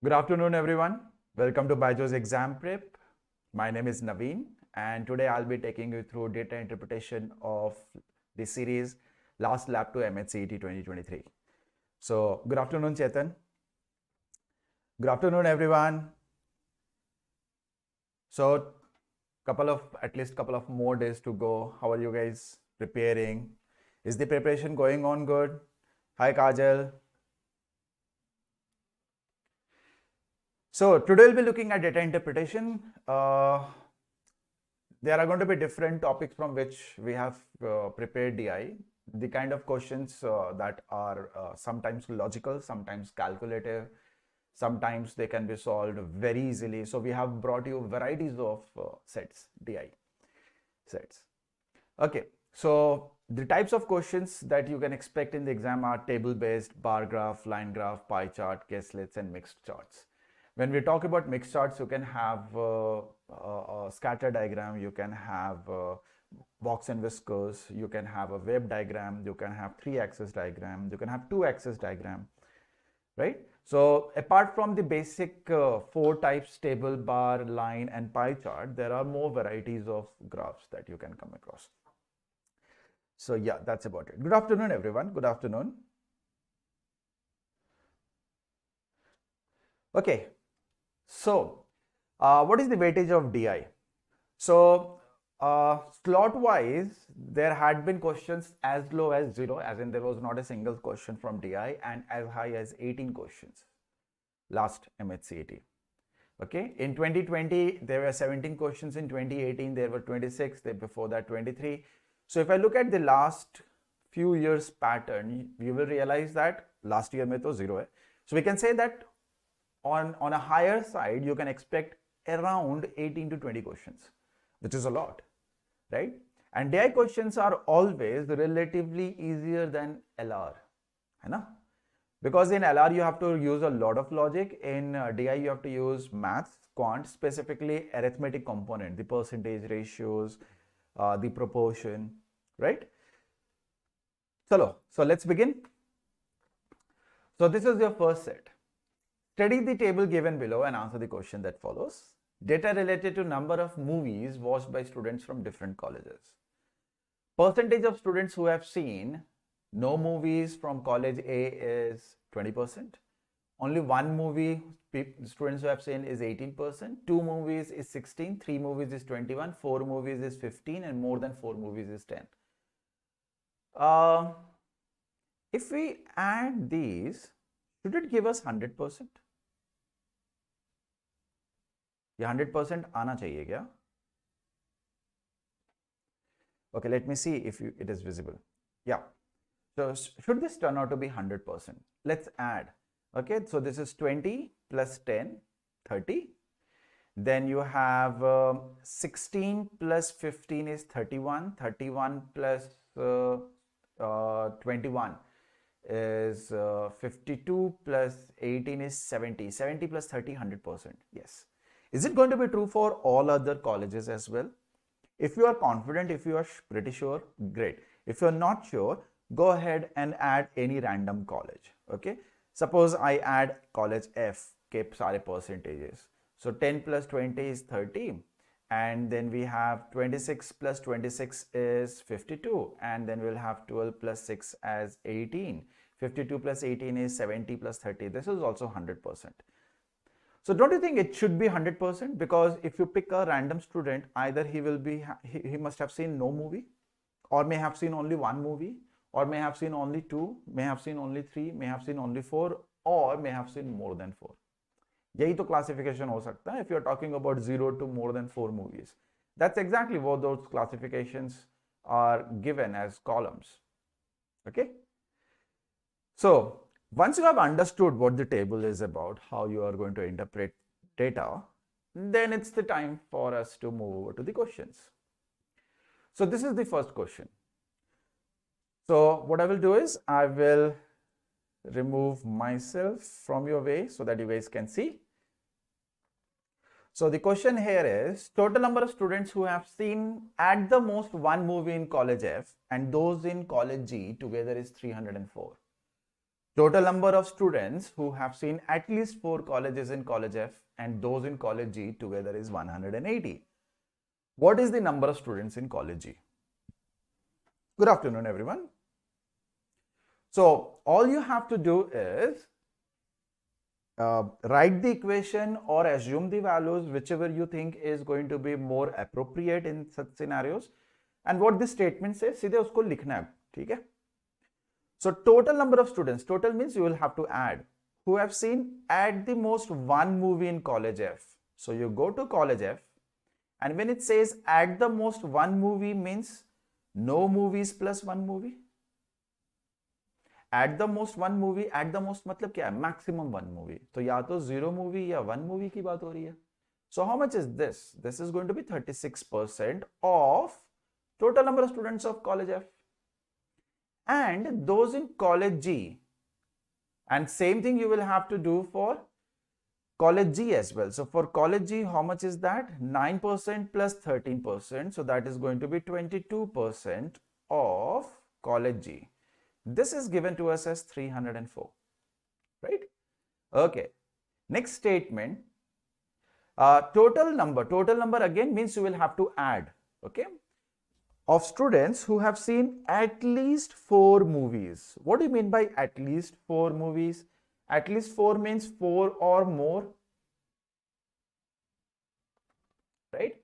Good afternoon, everyone. Welcome to BYJU'S Exam Prep. My name is Navin, and today I'll be taking you through data interpretation of the series Last Lap to MAH CET 2023. So, good afternoon, Chetan. Good afternoon, everyone. So, at least couple of more days to go. How are you guys preparing? Is the preparation going on good? Hi, Kajal. So today we'll be looking at data interpretation. There are going to be different topics from which we have prepared DI. The kind of questions that are sometimes logical, sometimes calculative, sometimes they can be solved very easily. So we have brought you varieties of sets, DI sets. Okay, so the types of questions that you can expect in the exam are table-based, bar graph, line graph, pie chart, case lists, and mixed charts. When we talk about mixed charts, you can have a scatter diagram, you can have box and whiskers, you can have a wave diagram, you can have 3-axis diagram, you can have 2-axis diagram, right? So apart from the basic 4 types, table, bar, line, and pie chart, there are more varieties of graphs that you can come across. So yeah, that's about it. Good afternoon, everyone. Good afternoon. Okay. So, what is the weightage of DI? So, slot wise, there had been questions as low as 0, as in there was not a single question from DI, and as high as 18 questions last MAH CET. Okay, in 2020, there were 17 questions. In 2018, there were 26. Before that, 23. So, if I look at the last few years pattern, you will realize that last year mein to 0 hai. So, we can say that on a higher side, you can expect around 18 to 20 questions, which is a lot, right? And DI questions are always relatively easier than LR, hai na? Because in LR, you have to use a lot of logic. In DI, you have to use maths, quant, specifically arithmetic component, the percentage ratios, the proportion, right? So let's begin. So this is your first set. Study the table given below and answer the question that follows. Data related to number of movies watched by students from different colleges. Percentage of students who have seen no movies from college A is 20%. Only one movie students who have seen is 18%. 2 movies is 16. 3 movies is 21. 4 movies is 15. And more than 4 movies is 10. If we add these, should it give us 100%? ये 100% आना चाहिए क्या? Okay, let me see if it is visible. Yeah. So should this turn out to be 100%? Let's add. Okay, so this is 20 plus 10, 30. Then you have 16 plus 15 is 31. 31 plus 21 is 52 plus 18 is 70. 70 plus 30, 100%. Yes. Is it going to be true for all other colleges as well? If you are confident, if you are pretty sure, great. If you're not sure, go ahead and add any random college. Okay. Suppose I add college F, keep sare percentages. So 10 plus 20 is 30. And then we have 26 plus 26 is 52. And then we'll have 12 plus 6 as 18. 52 plus 18 is 70 plus 30. This is also 100%. So don't you think it should be 100%? Because if you pick a random student, either he must have seen no movie, or may have seen only 1 movie, or may have seen only 2, may have seen only 3, may have seen only 4, or may have seen more than 4. यही तो classification हो सकता है if you're talking about 0 to more than 4 movies. That's exactly what those classifications are given as columns. Okay. So once you have understood what the table is about, how you are going to interpret data, then it's the time for us to move over to the questions. So this is the first question. So what I will do is I will remove myself from your way so that you guys can see. So the question here is total number of students who have seen at the most 1 movie in college F and those in college G together is 304. Total number of students who have seen at least 4 colleges in college F and those in college G together is 180. What is the number of students in college G? Good afternoon, everyone. So all you have to do is write the equation or assume the values, whichever you think is going to be more appropriate in such scenarios. And what this statement says, सीधे उसको लिखना है, ठीक है? So total number of students, total means you will have to add, who have seen at the most one movie in college F. So you go to college F, and when it says at the most one movie means no movies plus one movie. At the most one movie, at the most मतलब क्या है? Maximum one movie. तो या तो 0 movie या 1 movie की बात हो रही है. So how much is this? This is going to be 36% of total number of students of college F. And those in college G, and same thing you will have to do for college G as well. So for college G, how much is that? 9% plus 13%. So that is going to be 22% of college G. This is given to us as 304, right? Okay. Next statement. Total number again means you will have to add, okay? Of students who have seen at least 4 movies. What do you mean by at least 4 movies? At least 4 means 4 or more, right?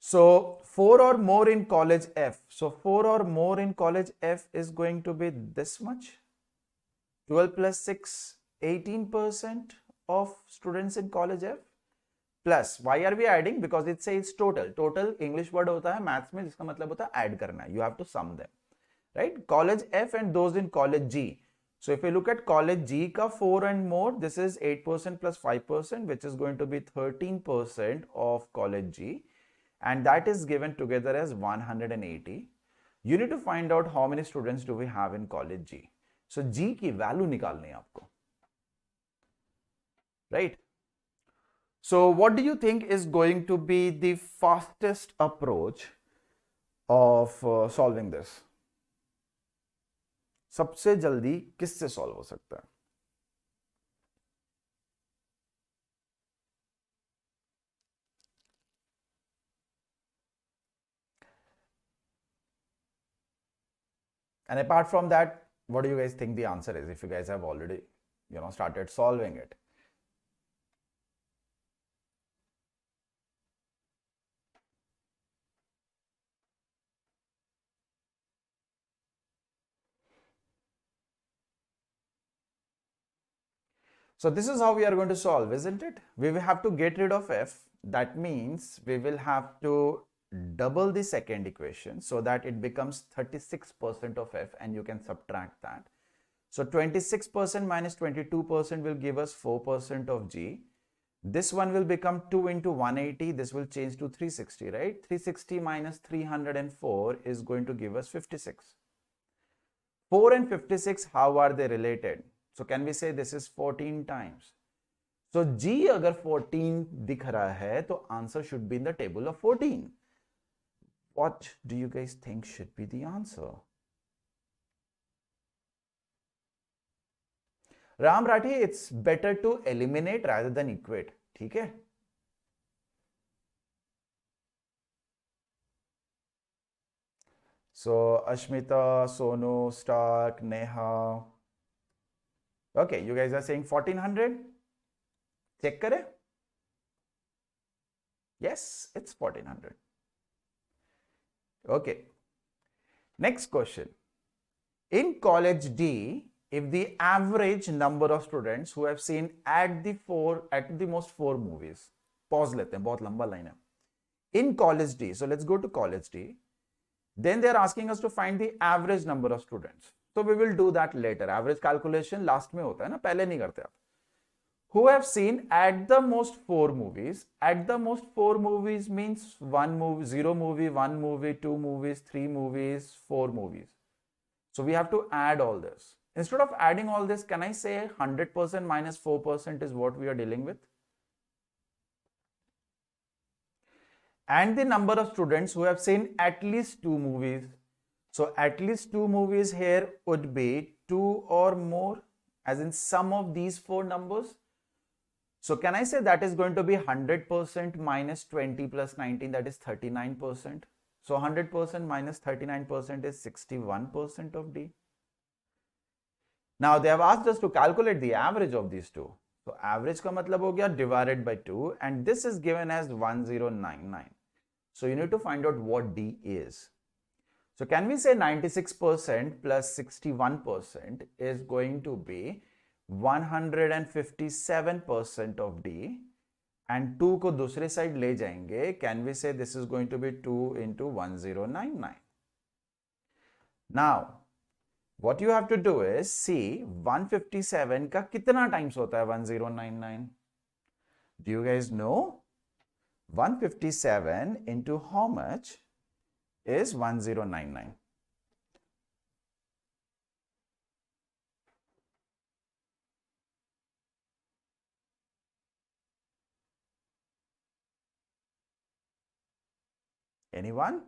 So 4 or more in college F. So 4 or more in college F is going to be this much. 12 plus 6, 18% of students in college F. Plus, why are we adding? Because it says total. Total English word होता है maths में जिसका मतलब होता है add करना. You have to sum them, right? College F and those in college G. So if you look at college G का 4 and more, this is 8% plus 5%, which is going to be 13% of college G, and that is given together as 180. You need to find out how many students do we have in college G. So G की value निकालनी है आपको, right? So what do you think is going to be the fastest approach of solving this? सबसे जल्दी किससे solve हो सकता है? And apart from that, what do you guys think the answer is? If you guys have already, started solving it. So this is how we are going to solve, isn't it? We will have to get rid of f. That means we will have to double the second equation so that it becomes 36% of f, and you can subtract that. So 26% minus 22% will give us 4% of G. This one will become 2 into 180. This will change to 360, right? 360 minus 304 is going to give us 56. 4 and 56, how are they related? So can we say this is 14 times? So G agar 14 दिख रहा है, तो answer should be in the table of 14. What do you guys think should be the answer? Ram Rathi, it's better to eliminate rather than equate. ठीक है? So Ashmita, Sonu, Stark, Neha. Okay, you guys are saying 1400. Check kare? Yes, it's 1400. Okay. Next question. In college D, if the average number of students who have seen at the most 4 movies, pause लेते हैं, बहुत लंबा line है. In college D, so let's go to college D. Then they are asking us to find the average number of students. So we will do that later. Average calculation last में होता है ना, पहले नहीं करते आप. Who have seen at the most 4 movies. At the most 4 movies means 1 movie, 0 movie, 1 movie, 2 movies, 3 movies, 4 movies. So we have to add all this. Instead of adding all this, can I say 100% minus 4% is what we are dealing with? And the number of students who have seen at least 2 movies. So at least 2 movies here would be 2 or more. as in sum of these four numbers. So can I say that is going to be 100% minus 20 plus 19, that is 39%. So 100% minus 39% is 61% of D. Now they have asked us to calculate the average of these two. So average का मतलब हो गया divided by 2, and this is given as 1099. So you need to find out what D is. So can we say 96% plus 61% is going to be 157% of D, and 2 को दूसरे side ले जाएंगे. Can we say this is going to be 2 into 1099? Now what you have to do is see 157 का कितना times होता है 1099? Do you guys know? 157 into how much is 1099? Anyone?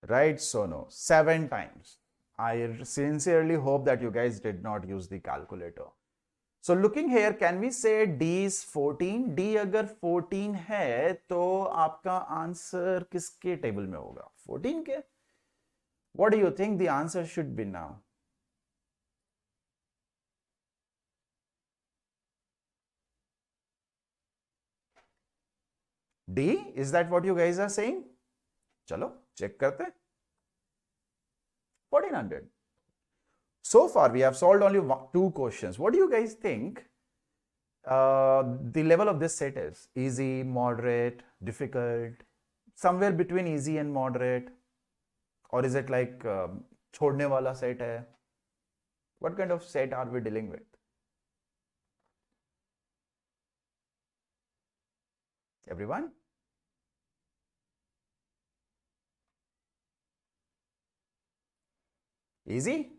Right, Sono, 7 times. I sincerely hope that you guys did not use the calculator. So looking here, can we say D is 14? D अगर 14 है तो आपका answer किसके table में होगा? 14 के? What do you think the answer should be now? D? Is that what you guys are saying? चलो check करते हैं. 1400. So far we have solved only 2 questions. What do you guys think the level of this set is? Easy, moderate, difficult, somewhere between easy and moderate, or is it like छोड़ने वाला set है? What kind of set are we dealing with? Everyone? Easy?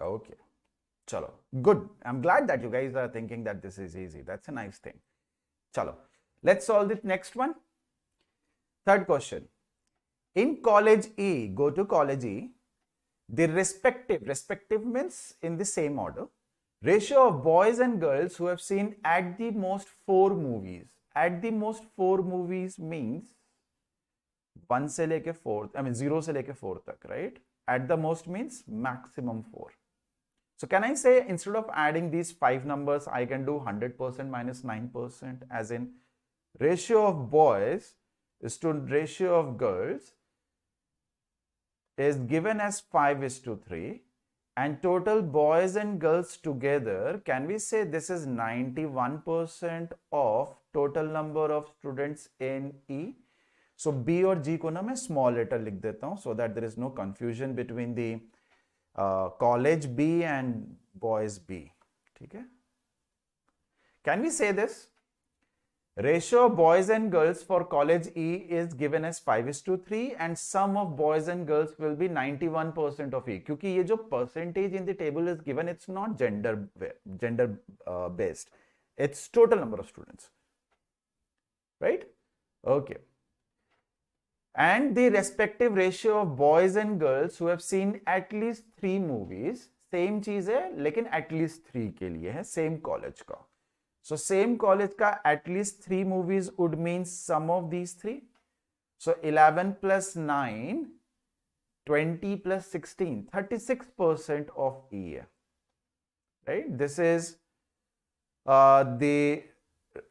Okay. Chalo. Good. I'm glad that you guys are thinking that this is easy. That's a nice thing. Chalo. Let's solve the next one. Third question. In college E, go to college E, the respective means in the same order, ratio of boys and girls who have seen at the most 4 movies. At the most 4 movies means 1 से लेके 4, I mean 0 से लेके 4 तक, right? At the most means maximum 4. So can I say instead of adding these 5 numbers, I can do 100% minus 9%, as in ratio of boys is to ratio of girls is given as 5:3, and total boys and girls together, can we say this is 91% of total number of students in E? So B और G को ना मैं small letter लिख देता हूँ so that there is no confusion between the college B and boys B. ठीक है? Can we say this? Ratio of boys and girls for college E is given as 5:3, and sum of boys and girls will be 91% of E. क्योंकि ये जो percentage in the table is given, it's not gender based. It's total number of students. Right? Okay. And the respective ratio of boys and girls who have seen at least 3 movies, same चीज है लेकिन at least 3 के लिए है, same college का. So same college का at least 3 movies would mean sum of these 3. So 11 plus 9, 20 plus 16, 36% of E. Right? This is the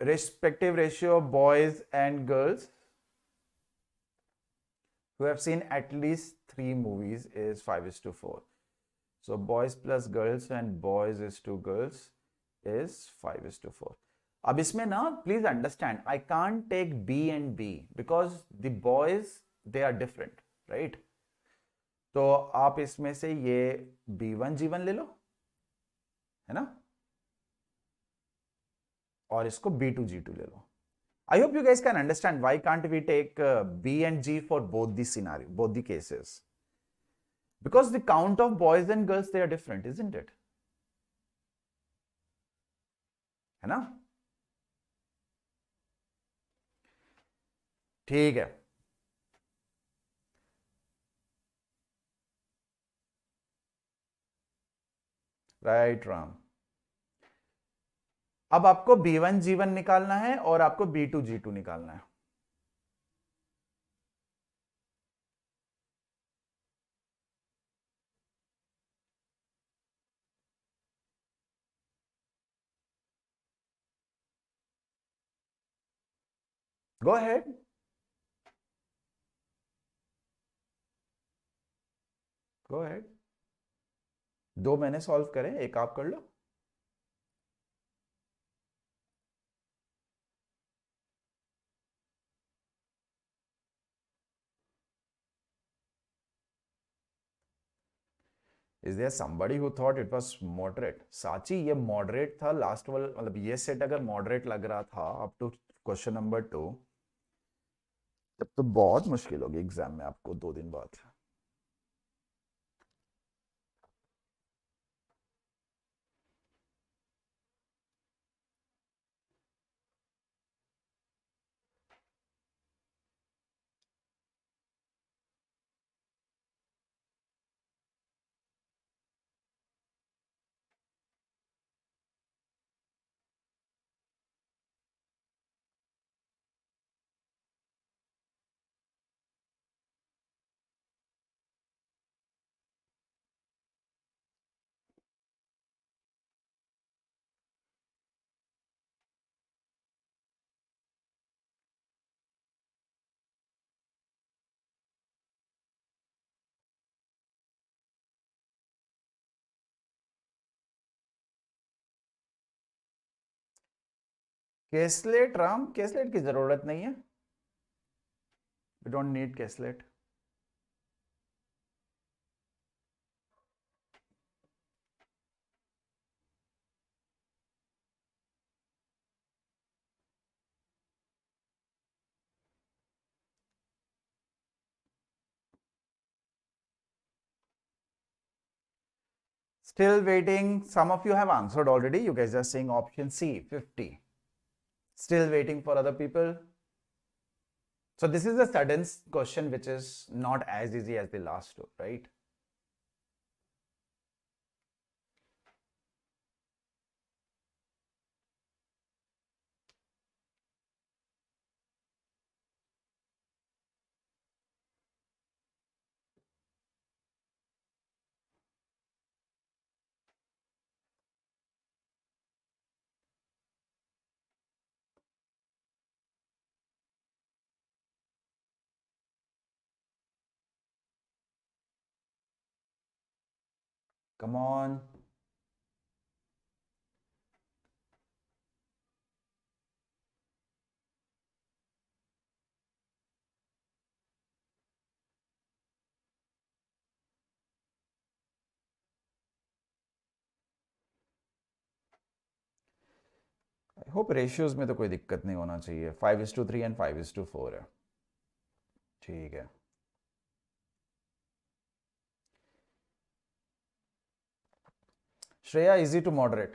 respective ratio of boys and girls who have seen at least 3 movies is 5:4. So boys plus girls and boys is to girls is 5:4. अब इसमें ना please understand, I can't take B and B because the boys they are different, right? तो आप इसमें से ये B1 G1 ले लो, है ना? और इसको B2 G2 ले लो. I hope you guys can understand why can't we take B and G for both the scenario, both the cases. Because the count of boys and girls, they are different, isn't it? है ना? ठीक है, right Ram. अब आपको B1G1 निकालना है और आपको B2G2 निकालना है। Go ahead, go ahead. दो मैंने सॉल्व करे, एक आप कर लो। Is there somebody who thought it was moderate? साची, ये moderate था लास्ट वाला, मतलब ये सेट अगर moderate लग रहा था अप टू क्वेश्चन नंबर 2, तब तो बहुत मुश्किल होगी एग्जाम में आपको 2 दिन बाद। कैसलेट राम, कैसलेट की जरूरत नहीं है, वी डोंट नीड कैसलेट। Still waiting. Some of you have answered already. You guys are saying option C, 50. Still waiting for other people. So this is a sudden question which is not as easy as the last two, right? Come on. I hope ratios में तो कोई दिक्कत नहीं होना चाहिए। 5:3 and 5:4 है, ठीक है। Shreya, easy to moderate.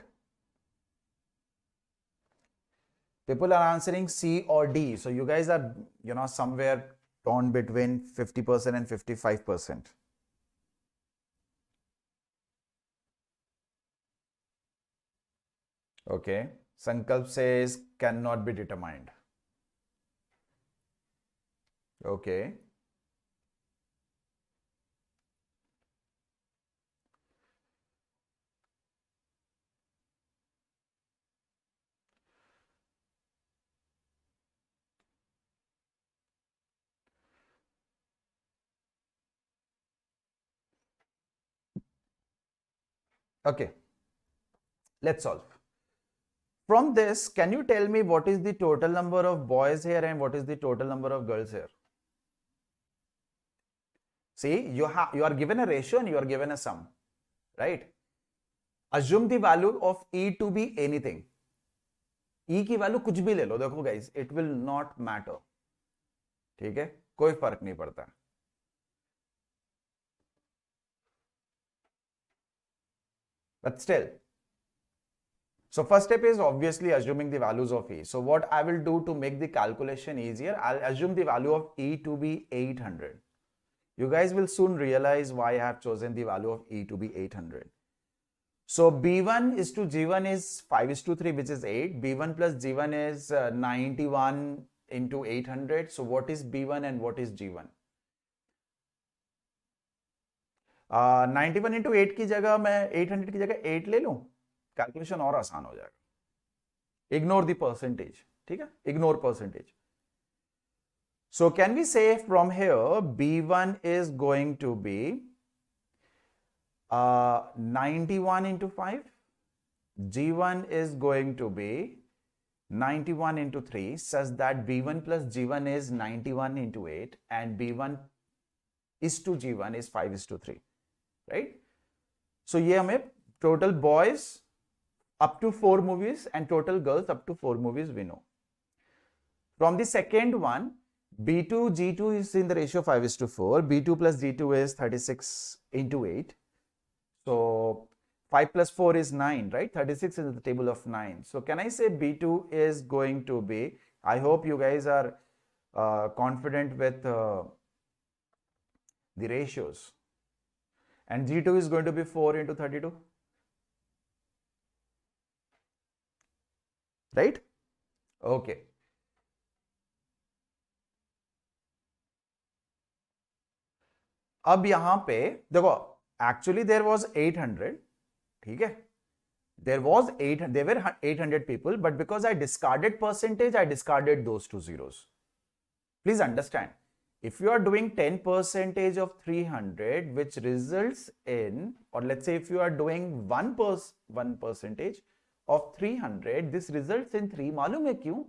People are answering C or D. So you guys are, somewhere torn between 50% and 55%. Okay. Sankalp says cannot be determined. Okay. Okay. Let's solve. From this, can you tell me what is the total number of boys here and what is the total number of girls here? See, you are given a ratio and you are given a sum, right? Assume the value of E to be anything. E की value कुछ भी ले लो, देखो guys, it will not matter. ठीक है, कोई फर्क नहीं पड़ता। But still, So first step is obviously assuming the values of E. So what I will do to make the calculation easier, I'll assume the value of E to be 800. You guys will soon realize why I have chosen the value of E to be 800. So B1 is to G1 is 5 is to 3, which is 8. B1 plus G1 is 91 into 800. So what is B1 and what is G1? 91 into 8 की जगह मैं 800 की जगह 8 ले लूं, calculation और आसान हो जाएगा. इग्नोर द परसेंटेज, ठीक है, ignore percentage. So can we say from here B1 is going to be 91 into 5, G1 is going to be 91 into 3, such that B1 plus G1 is 91 into 8 and B1 is to G1 is 5 is to 3, right? So ये हमें total boys up to 4 movies and total girls up to 4 movies we know. From the second one, B2, G2 is in the ratio 5 is to 4. B2 plus G2 is 36 into 8. So 5 plus 4 is 9, right? 36 is the table of 9. So can I say B2 is going to be, I hope you guys are confident with the ratios. And G2 is going to be 4 into 32. Right? Okay. अब यहां पे देखो, actually there was 800, ठीक है, there were 800 people, but because I discarded percentage, I discarded those two zeros. Please understand, if you are doing 10% of 300, which results in, or let's say if you are doing 1% of 300, this results in 3. मालूम है क्यों?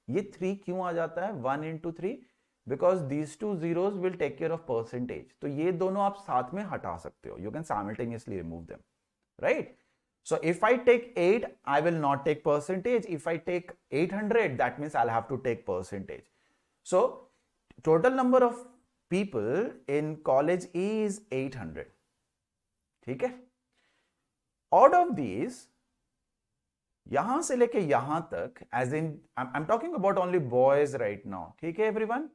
ये 3 क्यों आ जाता है? 1 into 3, because these two zeros will take care of percentage. तो ये दोनों आप साथ में हटा सकते हो. You can simultaneously remove them, right? So if I take 8, I will not take percentage. If I take 800, that means I'll have to take percentage. So total number of people in college is 800. ठीक है? Out of these, यहां से लेके यहां तक, as in I'm talking about only boys right now. ठीक है everyone?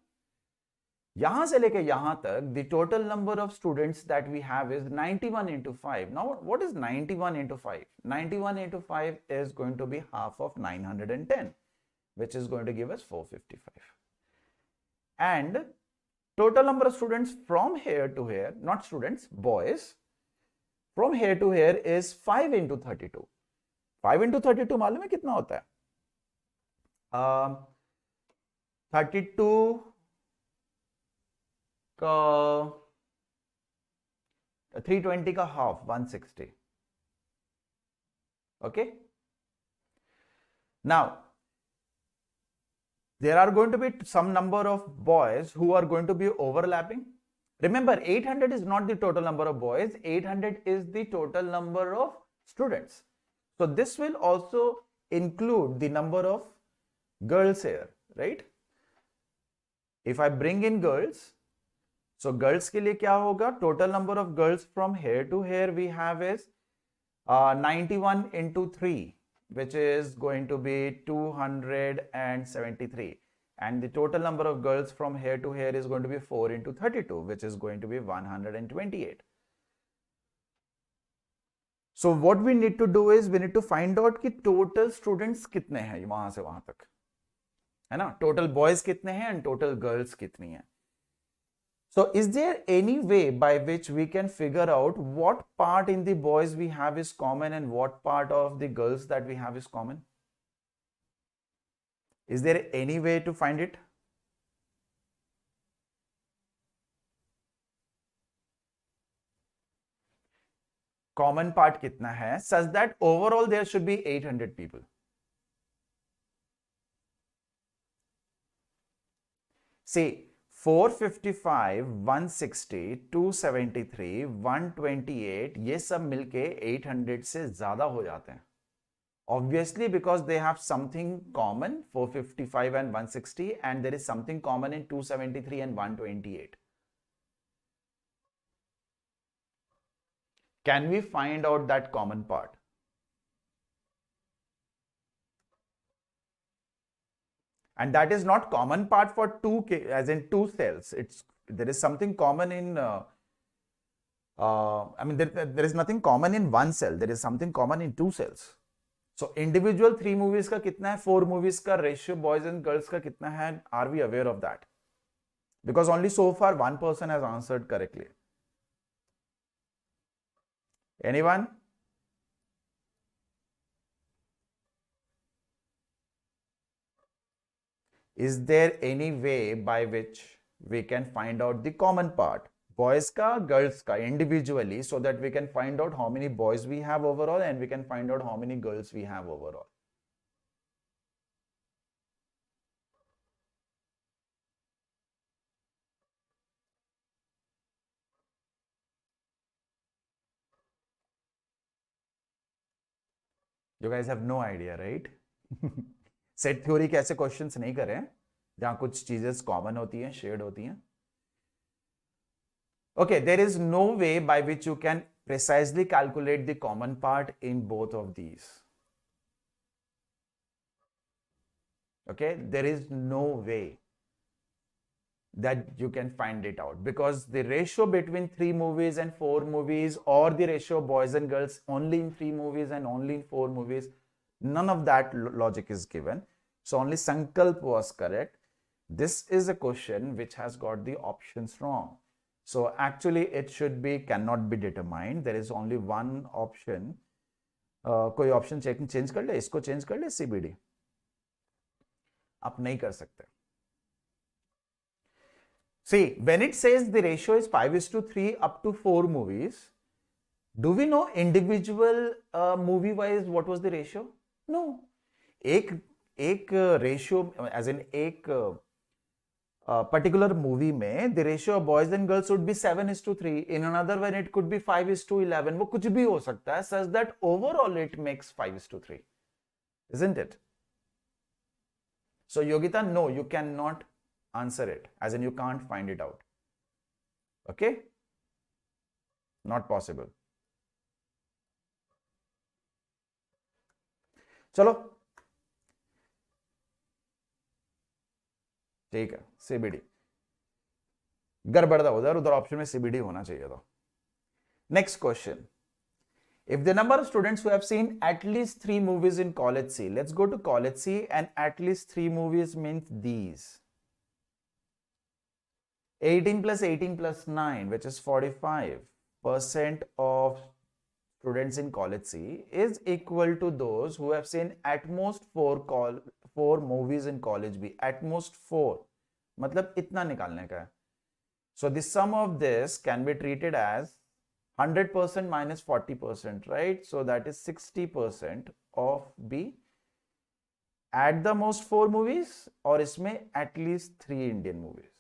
यहां से लेके यहां तक, the total number of students that we have is 91 into 5. Now what is 91 into 5? 91 into 5 is going to be half of 910, which is going to give us 455. And total number of students from here to here, not students, boys, from here to here is 5 into 32. 5 into 32 मालूम है कितना होता है? 32 का 320 का half, 160. Okay. Now there are going to be some number of boys who are going to be overlapping. Remember, 800 is not the total number of boys. 800 is the total number of students. So this will also include the number of girls here, right? If I bring in girls, so girls के लिए क्या होगा? Total number of girls from here to here we have is 91 into 3, which is going to be 273. And the total number of girls from here to here is going to be 4 into 32, which is going to be 128. So what we need to do is we need to find out कि total students कितने हैं वहां से वहां तक, है ना? Total boys कितने हैं and total girls कितनी हैं. So is there any way by which we can figure out what part in the boys we have is common and what part of the girls that we have is common? Is there any way to find it? Common part कितना है such that overall there should be 800 people. See, 455, 160, 273, 128, ये सब मिलके 800 से ज्यादा हो जाते हैं. Obviously, because they have something common, 455 and 160, and there is something common in 273 and 128. Can we find out that common part? and that is not common part for as in two cells. There is something common in I mean there is nothing common in one cell. There is something common in two cells. So individual 3 movies का कितना है, 4 movies का ratio boys and girls का कितना है? Are we aware of that? Because only so far one person has answered correctly. Anyone? Is there any way by which we can find out the common part, boys ka, girls ka, individually, so that we can find out how many boys we have overall and we can find out how many girls we have overall? You guys have no idea, right? Set theory के ऐसे questions नहीं करें जहां कुछ चीजें common होती हैं, shared होती हैं. Okay, there is no way by which you can precisely calculate the common part in both of these. Okay, there is no way that you can find it out, because the ratio between 3 movies and 4 movies, or the ratio of boys and girls only in 3 movies and only in 4 movies, none of that logic is given. So only Sankalp was correct. This is a question which has got the options wrong. So actually it should be cannot be determined. There is only one option. कोई option change कर ले, इसको change कर ले, CBD. आप नहीं कर सकते. See, when it says the ratio is 5:3 up to 4 movies, do we know individual movie wise what was the ratio? No. एक ratio as in एक particular movie में the ratio of boys and girls would be 7:3. In another one it could be 5:11. वो कुछ भी हो सकता है, such that overall it makes 5:3. Isn't it? So Yogita, no, you cannot answer it, as in you can't find it out. Okay? Not possible. चलो ठीक है, CBD गड़बड़ था उधर ऑप्शन में CBD होना चाहिए था. Next question. If the number of students who have seen at least 3 movies in college C, let's go to college C, and at least 3 movies means these. 18 plus 18 plus 9, which is 45% of students in college C, is equal to those who have seen at most 4 movies in college B. At most 4. मतलब इतना निकालने का है. So the sum of this can be treated as 100% minus 40%, right? So that is 60% of B. At the most 4 movies, और इसमें at least 3 Indian movies.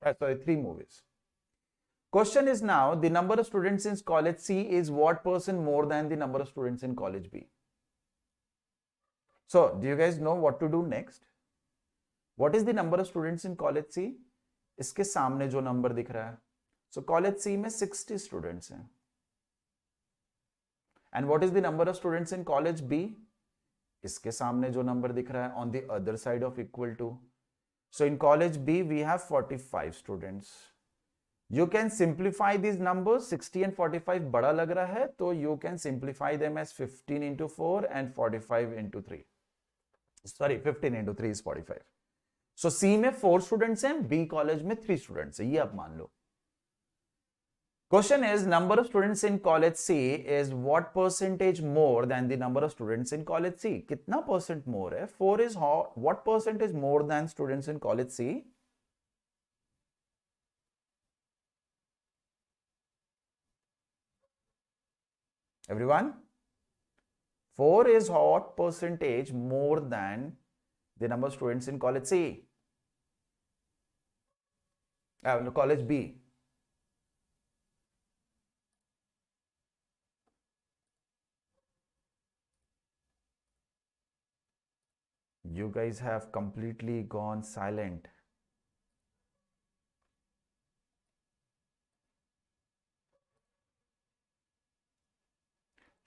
3 movies. Question is now, the number of students in college C is what percent more than the number of students in college B? So, do you guys know what to do next? What is the number of students in college C? इसके सामने जो number दिख रहा है. So, college C में 60 students हैं. And what is the number of students in college B? इसके सामने जो नंबर दिख रहा है, on the other side of equal to. So in college B we have 45 students. You can simplify these numbers. 60 and 45 बड़ा लग रहा है, तो you can simplify them as 15 into 4 and 45 into 3. Sorry, 15 into 3 is 45. So C में 4 students हैं, B college में 3 students हैं, ये आप मान लो. Question is, number of students in college C is what percentage more than the number of students in college C? कितना percent more है? 4 is what percent is more than students in college C? Everyone? 4 is what percentage more than the number of students in college C? College B. You guys have completely gone silent.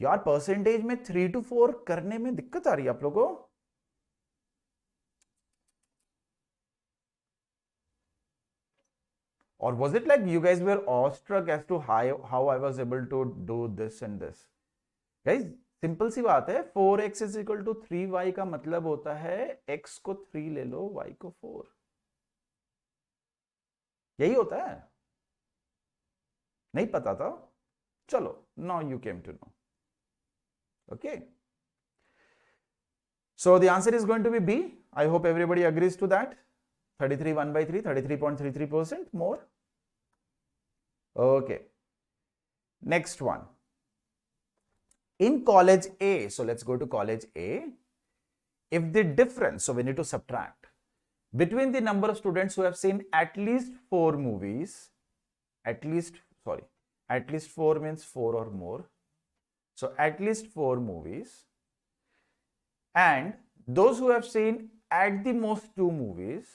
यार percentage में 3 to 4 करने में दिक्कत आ रही है आप लोगों को? Or was it like you guys were awestruck as to how I was able to do this and this? Guys, simple सी बात है, 4x is equal to 3y का मतलब होता है x को 3 ले लो, y को 4. यही होता है. नहीं पता था? चलो, now you came to know. Okay. So the answer is going to be B. I hope everybody agrees to that. 33 1 by 3, 33.33% more. Okay. Next one. In college A, so let's go to college A. If the difference, so we need to subtract between the number of students who have seen at least 4 movies, at least 4 means 4 or more. So at least 4 movies, and those who have seen at the most 2 movies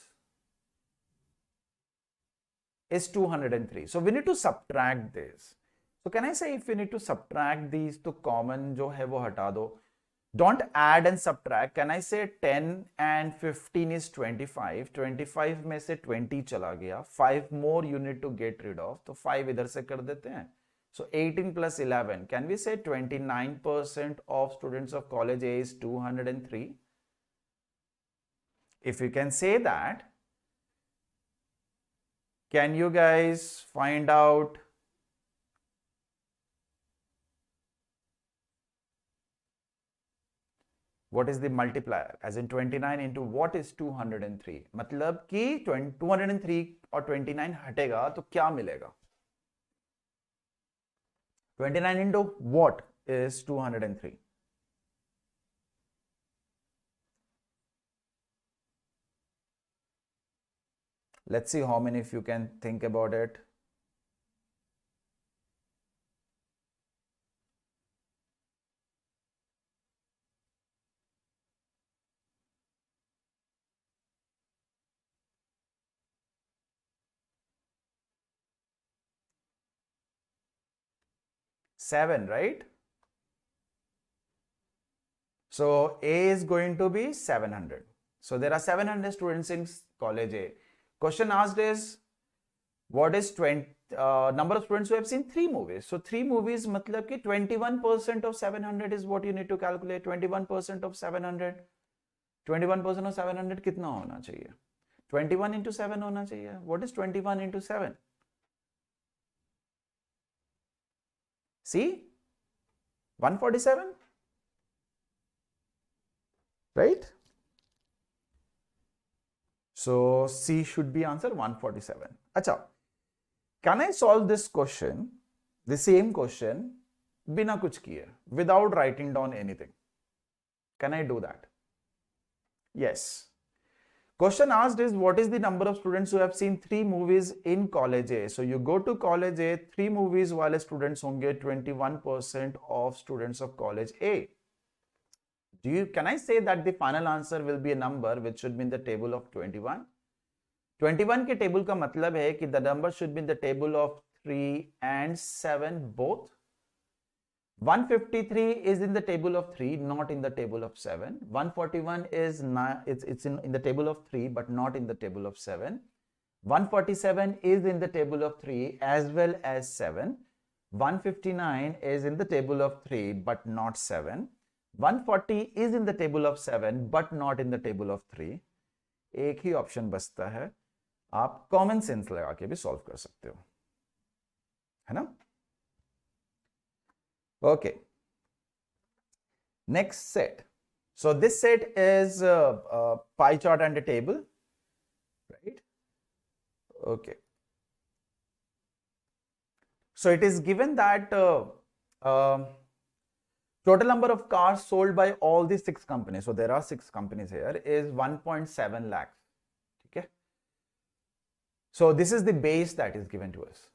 is 203. So we need to subtract this. So can I say if we need to subtract these, to common जो है वो हटा दो. Don't add and subtract. Can I say 10 and 15 is 25. 25 में से 20 चला गया. 5 more you need to get rid of. तो 5 इधर से कर देते हैं. So 18 plus 11. Can we say 29% of students of college A is 203? If you can say that, can you guys find out what is the multiplier? As in 29 into what is 203? मतलब कि 203 और 29 हटेगा तो क्या मिलेगा? 29 into what is 203? Let's see how many of you can think about it. Seven, right? So A is going to be 700. So there are 700 students in college A. Question asked is, what is number of students who have seen 3 movies? So 3 movies मतलब कि 21% of 700 is what you need to calculate. 21% of 700. 21% of 700 कितना होना चाहिए? 21 into 7 होना चाहिए. What is 21 into 7? See? 147? Right? So C should be answer 147. Acha, can I solve this question, the same question, बिना कुछ किए, without writing down anything? Can I do that? Yes. Question asked is, what is the number of students who have seen 3 movies in college A? So you go to college A, 3 movies वाले students होंगे 21% of students of college A. Can I say that the final answer will be a number which should be in the table of 21? 21 के table का मतलब है कि the number should be in the table of 3 and 7 both. 153 is in the table of 3, not in the table of 7. 141 is in the table of 3, but not in the table of 7. 147 is in the table of 3 as well as 7. 159 is in the table of 3, but not 7. 140 is in the table of 7, but not in the table of 3. एक ही option बचता है, आप common sense लगा के भी solve कर सकते हो, है ना? Okay. Next set. So this set is a pie chart and a table, right? Okay. So it is given that total number of cars sold by all the 6 companies, so there are 6 companies here, is 1.7 lakhs. Okay. So this is the base that is given to us.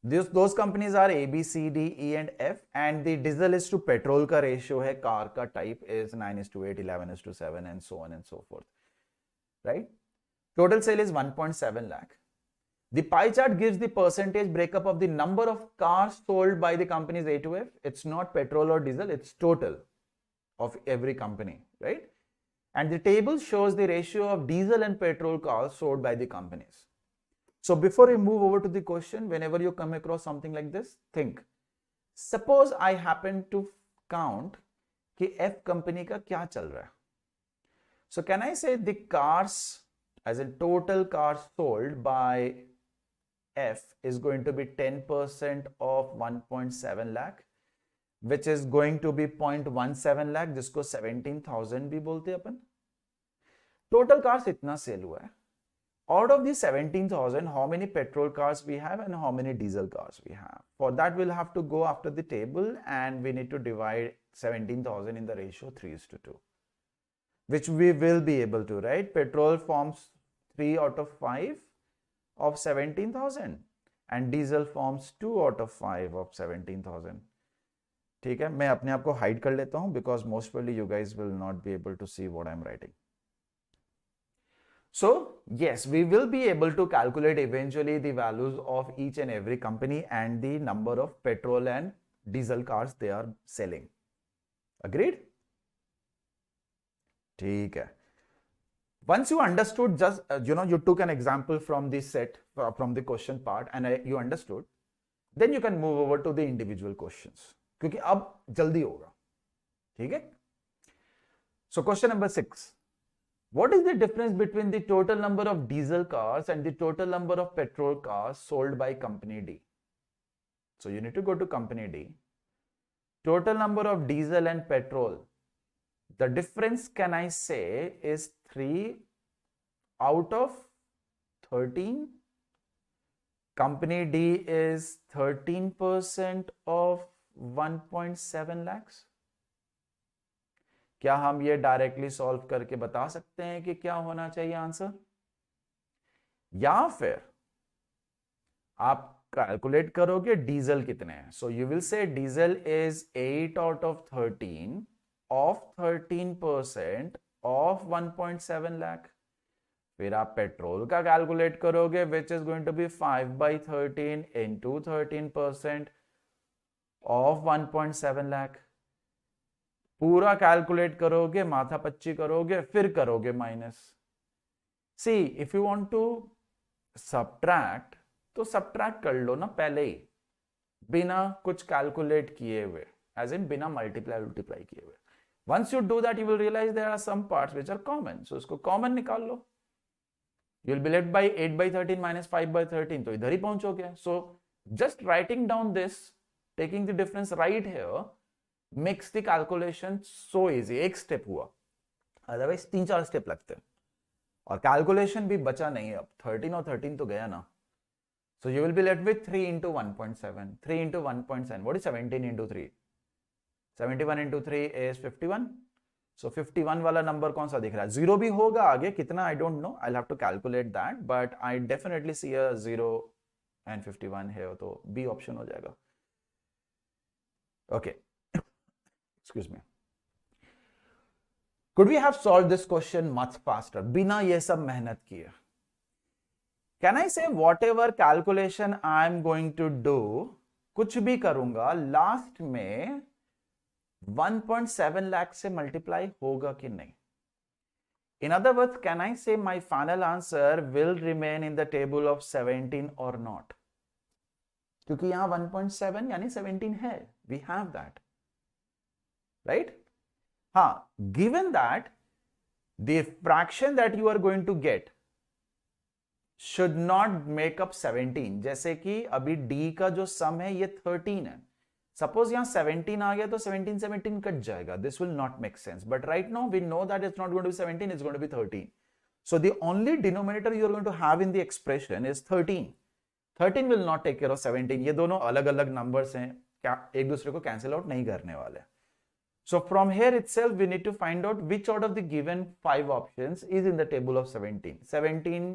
Those companies are A, B, C, D, E and F, and the diesel is to petrol का ratio है, car का type is 9:8, 11:7 and so on and so forth, right? Total sale is 1.7 lakh. The pie chart gives the percentage breakup of the number of cars sold by the companies A to F. It's not petrol or diesel, it's total of every company, right? And the table shows the ratio of diesel and petrol cars sold by the companies. So before we move over to the question, whenever you come across something like this, think, suppose I happen to count कि F company का क्या चल रहा है. So can I say the cars, as in total cars sold by F is going to be 10% of 1.7 lakh, which is going to be 0.17 lakh, जिसको 17,000 भी बोलते हैं अपन. Total cars इतना सेल हुआ है. Out of these 17,000, how many petrol cars we have and how many diesel cars we have? For that, we'll have to go after the table and we need to divide 17,000 in the ratio 3:2, which we will be able to, right? Petrol forms 3 out of 5 of 17,000 and diesel forms 2 out of 5 of 17,000. ठीक है, मैं अपने आप को hide कर लेता हूं because most probably you guys will not be able to see what I'm writing. So yes, we will be able to calculate eventually the values of each and every company and the number of petrol and diesel cars they are selling. Agreed? ठीक है. Once you understood, just you took an example from the set, from the question part, and you understood, then you can move over to the individual questions. क्योंकि अब जल्दी होगा. ठीक है? So question number 6. What is the difference between the total number of diesel cars and the total number of petrol cars sold by company D? So you need to go to company D. Total number of diesel and petrol. The difference, can I say, is 3 out of 13. Company D is 13% of 1.7 lakhs. क्या हम ये directly solve करके बता सकते हैं कि क्या होना चाहिए आंसर, या फिर आप कैलकुलेट करोगे डीजल कितने हैं. So you will say diesel is 8 out of 13 of 13% of 1.7 lakh. फिर आप पेट्रोल का कैलकुलेट करोगे which is going to be 5/13 into 13% of 1.7 lakh. पूरा कैलकुलेट करोगे, माथा पच्ची करोगे, फिर करोगे minus. See if you want to subtract तो सब्ट्रैक्ट कर लो ना पहले ही, बिना कुछ कैलकुलेट किए हुए, एज इन बिना मल्टीप्लाई किए हुए. Once you do that you will realise there are some parts which are common. So इसको कॉमन निकाल लो. You will be left by 8/13 minus 5/13, तो इधर ही पहुंचोगे. So just writing down this, taking the difference right here makes the calculation so easy. एक step हुआ, otherwise 3-4 step लगते हैं और कैलकुलेशन भी बचा नहीं. अब 13 और 13 तो गया ना. So you will be left with 3 into 1.7. 3 into 1.7. What is 17 into 3? 71 into 3 is 51. So 51 वाला नंबर कौन सा दिख रहा है? 0 भी होगा आगे, कितना I don't know. I'll have to calculate that, but I definitely see a 0 and 51 here. तो B option हो जाएगा. Okay. Excuse me. Could we have solved this question much faster? बिना ये सब मेहनत किए. Can I say whatever calculation I am going to do, कुछ भी करूंगा, लास्ट में 1.7 लाख से मल्टीप्लाई होगा कि नहीं? In other words, can I say my final answer will remain in the table of 17 or not? क्योंकि यहां 1.7 यानी 17 है. We have that. Right? Given that the fraction that you are going to get should not make up 17. जैसे कि अभी D का जो सम है ये 13 है. सपोज यहां 17 आ गया तो 17 कट जाएगा. This will not make sense. But right now we know that it's not going to be 17, it's going to be 13. So the only denominator you are going to have in the expression is 13. 13 will not take care of 17. ये दोनों अलग अलग numbers हैं, क्या एक दूसरे को cancel out नहीं करने वाले. So from here itself, we need to find out which out of the given 5 options is in the table of 17. 17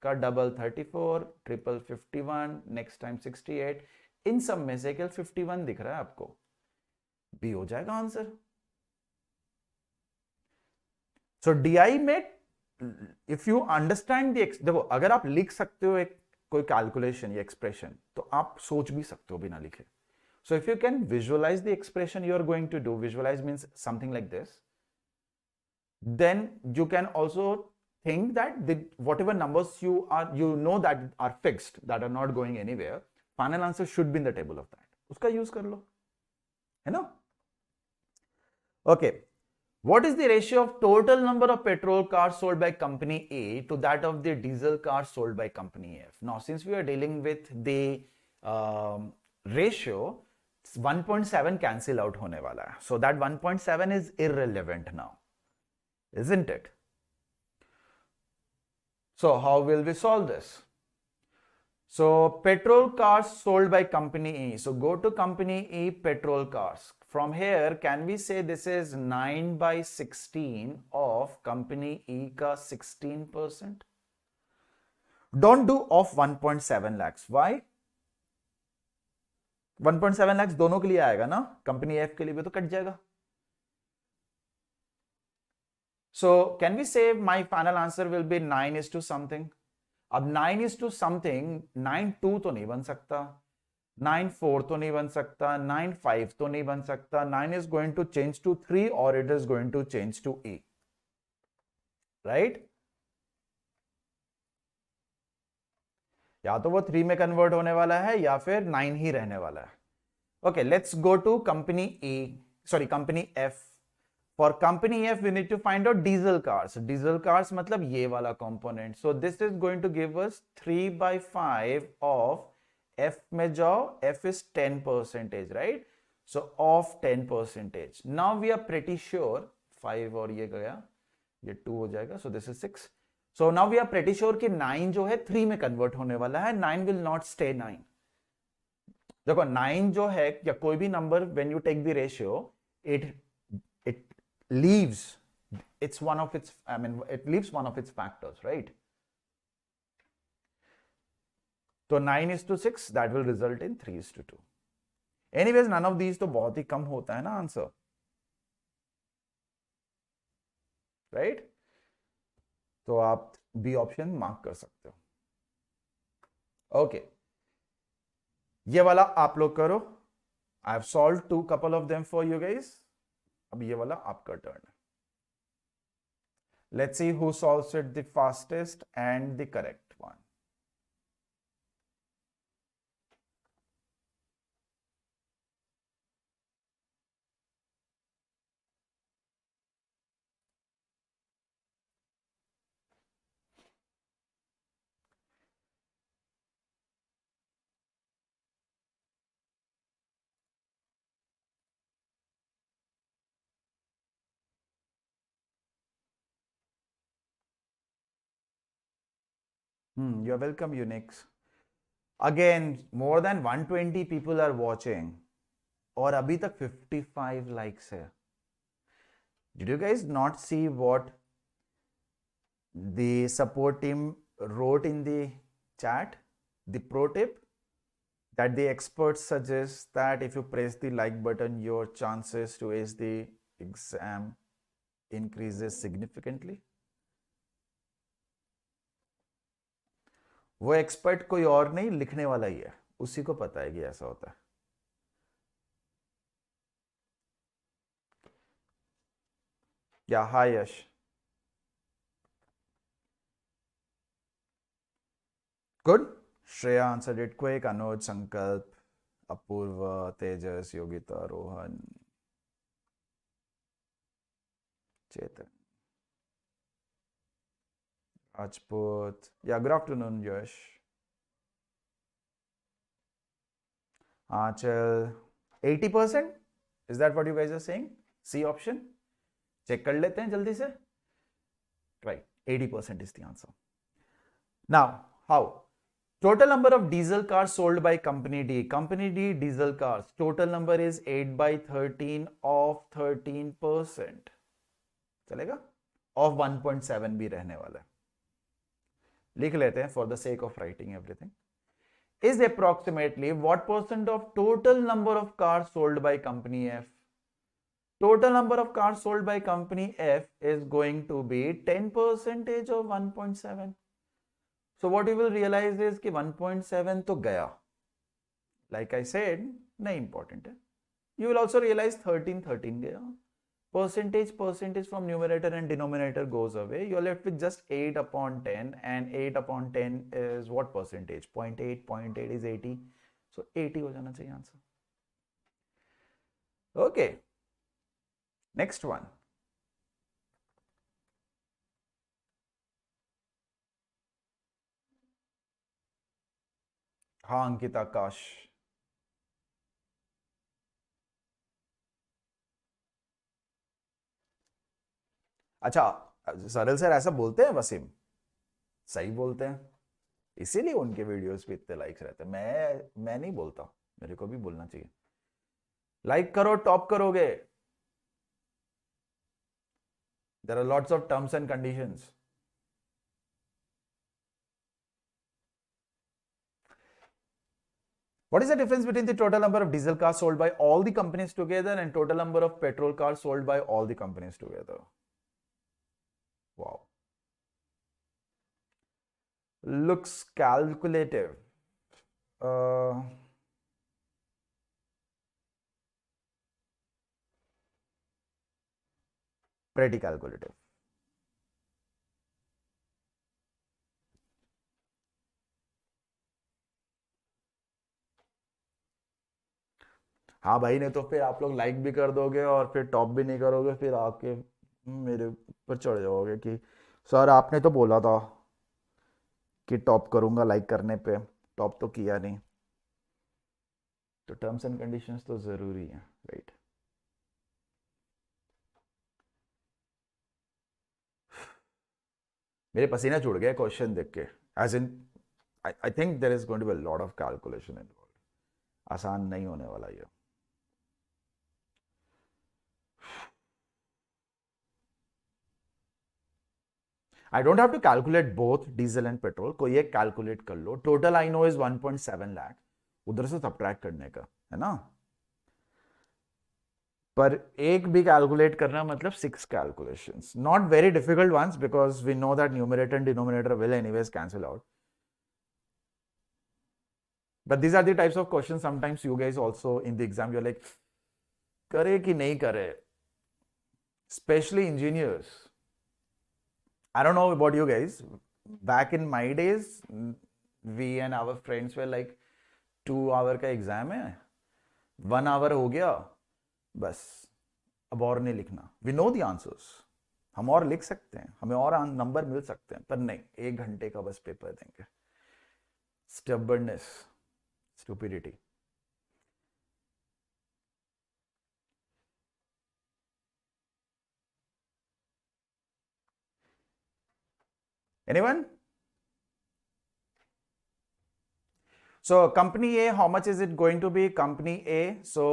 का double 34, triple 51, next time 68. इन सब में से केवल 51 दिख रहा है आपको. B हो जाएगा आंसर. So DI में if you understand the देखो, अगर आप लिख सकते हो एक कोई कैलकुलेशन या एक्सप्रेशन, तो आप सोच भी सकते हो बिना लिखे. So if you can visualize the expression you are going to do, visualize means something like this, then you can also think that whatever numbers you know that are fixed, that are not going anywhere, final answer should be in the table of that. Uska use kar lo, hai na? Okay. What is the ratio of total number of petrol cars sold by company A to that of the diesel cars sold by company F? Now, since we are dealing with the ratio, 1.7 cancel out hone wala hai. So that 1.7 is irrelevant now, isn't it? So how will we solve this? So petrol cars sold by company E. So go to company E, petrol cars. From here, can we say this is 9 by 16 of company E ka 16%? Don't do of 1.7 lakhs. Why? 1.7 lakhs दोनों के लिए आएगा ना, company F के लिए भी तो cut जाएगा. So can we say my final answer will be 9 is to something? अब 9 is to something, 9-2 तो नहीं बन सकता, 9-4 तो नहीं बन सकता, 9-5 तो नहीं बन सकता. 9 is going to change to 3 or it is going to change to E. Right? या तो वो 3 में कन्वर्ट होने वाला है या फिर 9 ही रहने वाला है. Okay, let's go to company F. For company F, we need to find out diesel cars. Diesel cars मतलब ये वाला component. So this is going to give us 3 by 5 of F में जाओ, F is 10%, right? So of 10%. Now we are pretty sure 5 और ये गया, ये 2 हो जाएगा. So this is 6. So now we are pretty sure कि 9 जो है 3 में convert होने वाला है. 9 will not stay 9. देखो 9 जो है या कोई भी number when you take the ratio, it leaves it leaves one of its factors, right? So 9 is to 6, that will result in 3 is to 2. Anyways, none of these तो बहुत ही कम होता है ना आंसर, right? तो आप बी ऑप्शन मार्क कर सकते हो. ओके, ये वाला आप लोग करो. I have solved 2 couple of them for you guys. अब ये वाला आपका टर्न है. Let's see who solves it the fastest and the correct one. You're welcome, Unix. Again, more than 120 people are watching और अभी तक 55 likes है. Did you guys not see what the support team wrote in the chat? The pro tip that the experts suggest that if you press the like button, your chances to ace the exam increases significantly. वो expert कोई और नहीं, लिखने वाला ही है, उसी को पता है कि ऐसा होता है. Yeah, hi Yash. Good. Shreya answered it quick. Anuj, Sankalp, Apurva, Tejas, Yogita, Rohan, Chetan, Rajput. Yeah, good afternoon, Yash. Achal, 80%? Is that what you guys are saying? C option? Check कर लेते हैं जल्दी से. Right, 80% is the answer. Now, how? Total number of diesel cars sold by company D. Company D diesel cars. Total number is 8 by 13 of 13%. चलेगा? Of 1.7 भी रहने वाला है. लिख लेते हैं for the sake of writing everything. Is approximately what percent of total number of cars sold by company F? Total number of cars sold by company F is going to be 10% of 1.7. So what you will realize is कि 1.7 तो गया. Like I said, नहीं important है. You will also realize 13 गया. percentage from numerator and denominator goes away. You're left with just 8 upon 10, and 8 upon 10 is what percentage? 0.8, 0.8 is 80. So 80 हो जाना चाहिए answer. Okay. Next one. हाँ अंकित आकाश. अच्छा, सरल sir ऐसा बोलते हैं वसीम? सही बोलते हैं, इसीलिए उनके वीडियोस पे इतने लाइक्स रहते हैं. मैं नहीं बोलता, मेरे को भी बोलना चाहिए. लाइक करो, टॉप करोगे. There are lots of terms and conditions. What is the difference between the total number of diesel cars sold by all the companies together and total number of petrol cars sold by all the companies together? Wow. Looks calculative. Pretty calculative. हाँ भाई, नहीं तो फिर आप लोग like भी कर दोगे और फिर टॉप भी नहीं करोगे, फिर आके मेरे ऊपर चढ़ जाओगे कि सर आपने तो बोला था कि टॉप करूंगा लाइक करने पे, टॉप तो किया नहीं. तो टर्म्स एंड कंडीशंस तो ज़रूरी है, राइट? मेरे पसीना छूट गया क्वेश्चन देख के. As in I think there is going to be a lot of calculation involve. आसान नहीं होने वाला ये. I don't have to calculate both diesel and petrol. कोई एक calculate कर लो. Total I know is 1.7 lakh. उधर से subtract करने का है ना. पर एक भी calculate करना मतलब 6 calculations. Not very difficult ones because we know that numerator and denominator will anyways cancel out. But these are the types of questions sometimes you guys also in the exam you're like करे कि नहीं करे. Especially engineers. I don't know about you guys. Back in my days, we and our friends were like 2 hour का exam है, 1 hour हो गया, बस अब और नहीं लिखना. We know the answers. हम और लिख सकते हैं, हमें और नंबर मिल सकते हैं, पर नहीं, 1 घंटे का बस पेपर देंगे. Stubbornness, stupidity. Anyone? So company A, how much is it going to be? Company A, so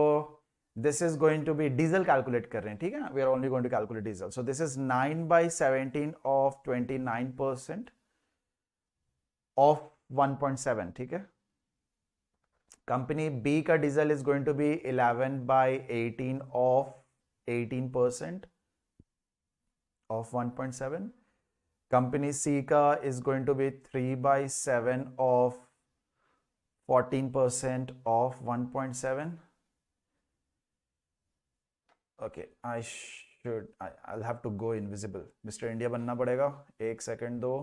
this is going to be diesel calculate कर रहे हैं, ठीक है? We are only going to calculate diesel. So this is 9/17 of 29% of 1.7, ठीक है? Company B का diesel is going to be 11/18 of 18% of 1.7. Company C का is going to be 3/7 of 14% of 1.7. Okay, I'll have to go invisible. Mr. India बनना पड़ेगा. एक second दो.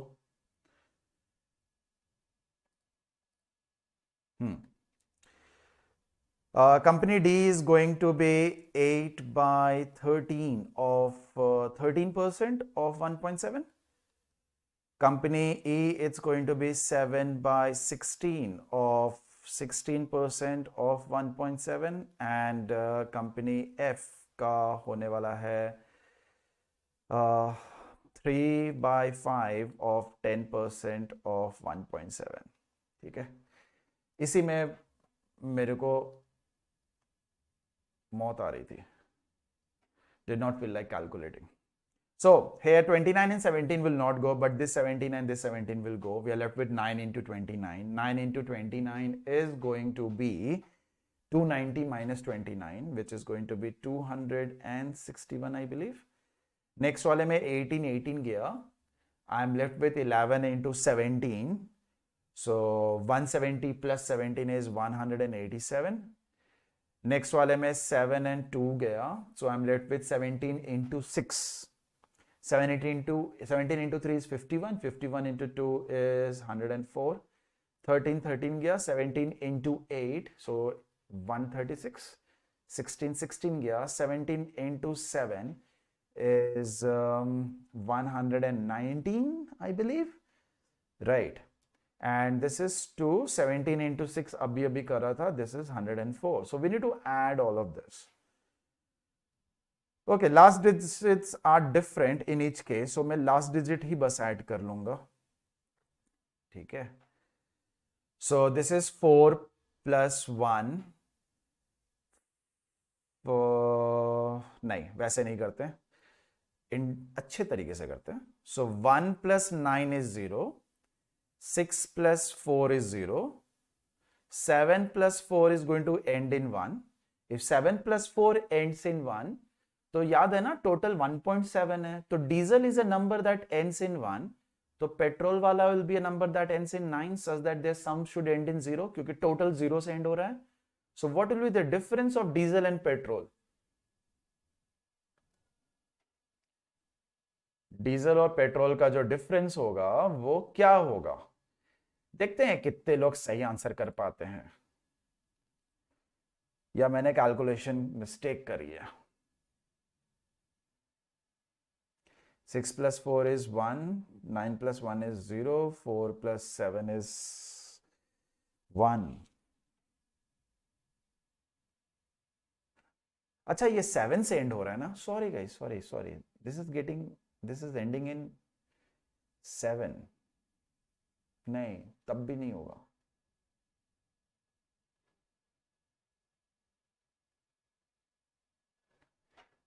Company D is going to be 8/13 of 13% of 1.7. Company E, it's going to be 7/16 of 16% of 1.7, and company F का होने वाला है 3/5 of 10% of 1.7. ठीक है, इसी में मेरे को मौत आ रही थी. Did not feel like calculating. So here 29 and 17 will not go, but this 17 and this 17 will go. We are left with 9 into 29. 9 into 29 is going to be 290 minus 29, which is going to be 261, I believe. Next वाले में 18 गया. I am left with 11 into 17. So 170 plus 17 is 187. Next वाले में 7 and 2 गया, so I am left with 17 into 6. 17 into 3 is 51. 51 into 2 is 104. 13 गया, 17 into 8, so 136. 16 गया, 17 into 7 is 119, I believe, right? And this is 2. 17 into 6 अभी कर रहा था, this is 104. So we need to add all of this. Okay, last digits are different in each case, so मैं last digit ही बस add कर लूंगा, ठीक है? So this is 4 plus 1. नहीं, वैसे नहीं करते, अच्छे तरीके से करते हैं. So 1 plus 9 is 0. 6 plus 4 is 0. 7 plus 4 is going to end in 1. If 7 plus 4 ends in 1, तो याद है ना टोटल 1.7 है, तो diesel is a number that ends in 1, तो पेट्रोल वाला will be a number that ends in 9 such that their sum should end in 0, क्योंकि total 0 से एंड हो रहा है. So what will be the difference of diesel and petrol? Diesel और petrol का जो डिफरेंस होगा वो क्या होगा? देखते हैं कितने लोग सही आंसर कर पाते हैं, या मैंने कैलकुलेशन मिस्टेक करी है. 6 plus 4 is 1, 9 plus 1 is 0, 4 plus 7 is 1. अच्छा, ये 7 से एंड हो रहा है ना? Sorry guys, sorry, this is ending in 7. नहीं, तब भी नहीं होगा.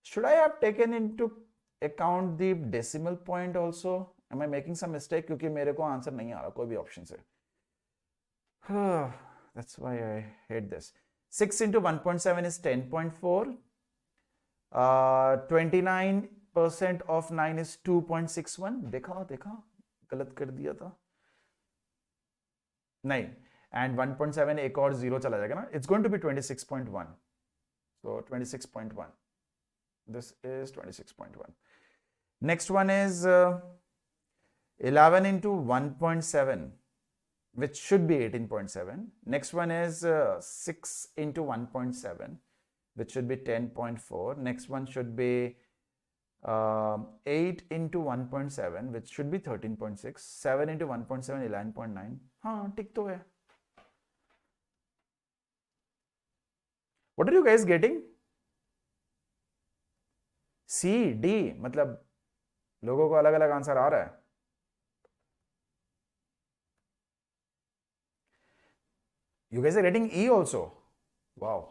Should I have taken into account the decimal point also? Am I making some mistake? क्योंकि मेरे को आंसर नहीं आ रहा कोई भी ऑप्शन से. That's why I hate this. 6 into 1.7 is 10.4. 29% of 9 is 2.61. देखा गलत कर दिया था. नहीं, and 1.7 एक और 0 चला जाएगा ना. It's going to be 26.1. So 26.1. This is 26.1. Next one is 11 into 1.7, which should be 18.7. Next one is 6 into 1.7, which should be 10.4. Next one should be 8 into 1.7, which should be 13.6. 7 into 1.7, 11.9. हाँ, ठीक तो है. What are you guys getting? C, D, मतलब लोगों को अलग अलग answer आ रहा है. You guys are getting E also. Wow.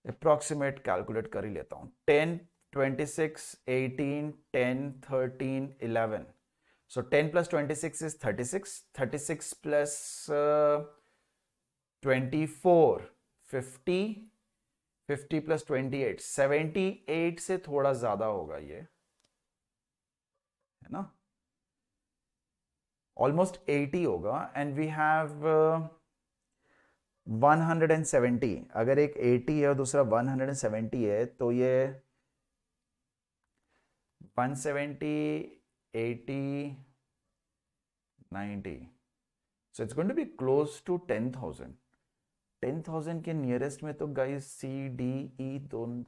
Approximate calculate कर ही लेता हूँ. 10, 26, 18, 10, 13, 11. So 10 plus 26 is 36. 36 plus 24, 50. 50 plus 28, 78 से थोड़ा ज्यादा होगा ये, है ना? Almost 80 होगा. And we have 170. अगर एक 80 है और दूसरा 170 है, तो ये 170, 80, 90. So it's going to be close to 10,000. 10,000 के नियरेस्ट में तो गाइस सी, डी, ई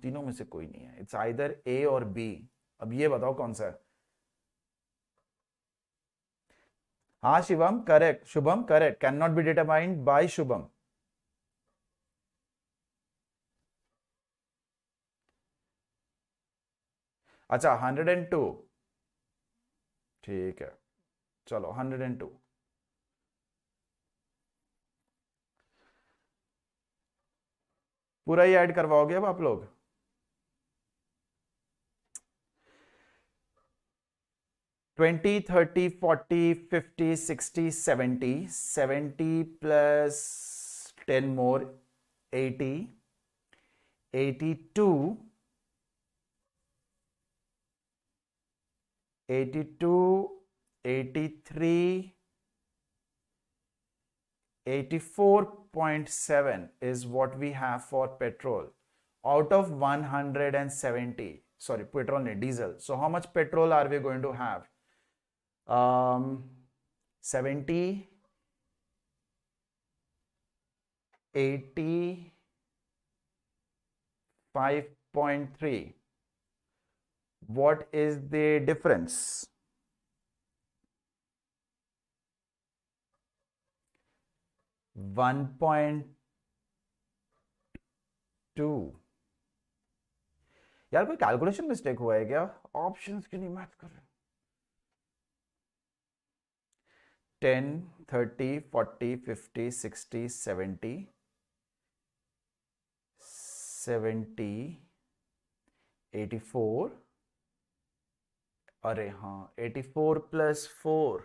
तीनों में से कोई नहीं है. इट्स आइदर ए और बी. अब ये बताओ कौन सा है? हाँ Shivam correct. Shubham correct. Can not be determined by Shubham. अच्छा 102. ठीक है, चलो 102. पूरा ही ऐड करवाओगे अब आप लोग? Twenty, 30, 40, 50, 60, 70. 70 plus 10 more, 80. 82. 82, 83, 84.7 is what we have for petrol out of 170. Sorry, petrol and diesel. So how much petrol are we going to have? 70, 80, 5.3. What is the difference? 1.2. यार कोई कैलकुलेशन मिस्टेक हुआ है क्या? Options क्यों नहीं match कर रहे? 10, 30, 40, 50, 60, 70, 70, 84. अरे हाँ, 84 प्लस 4,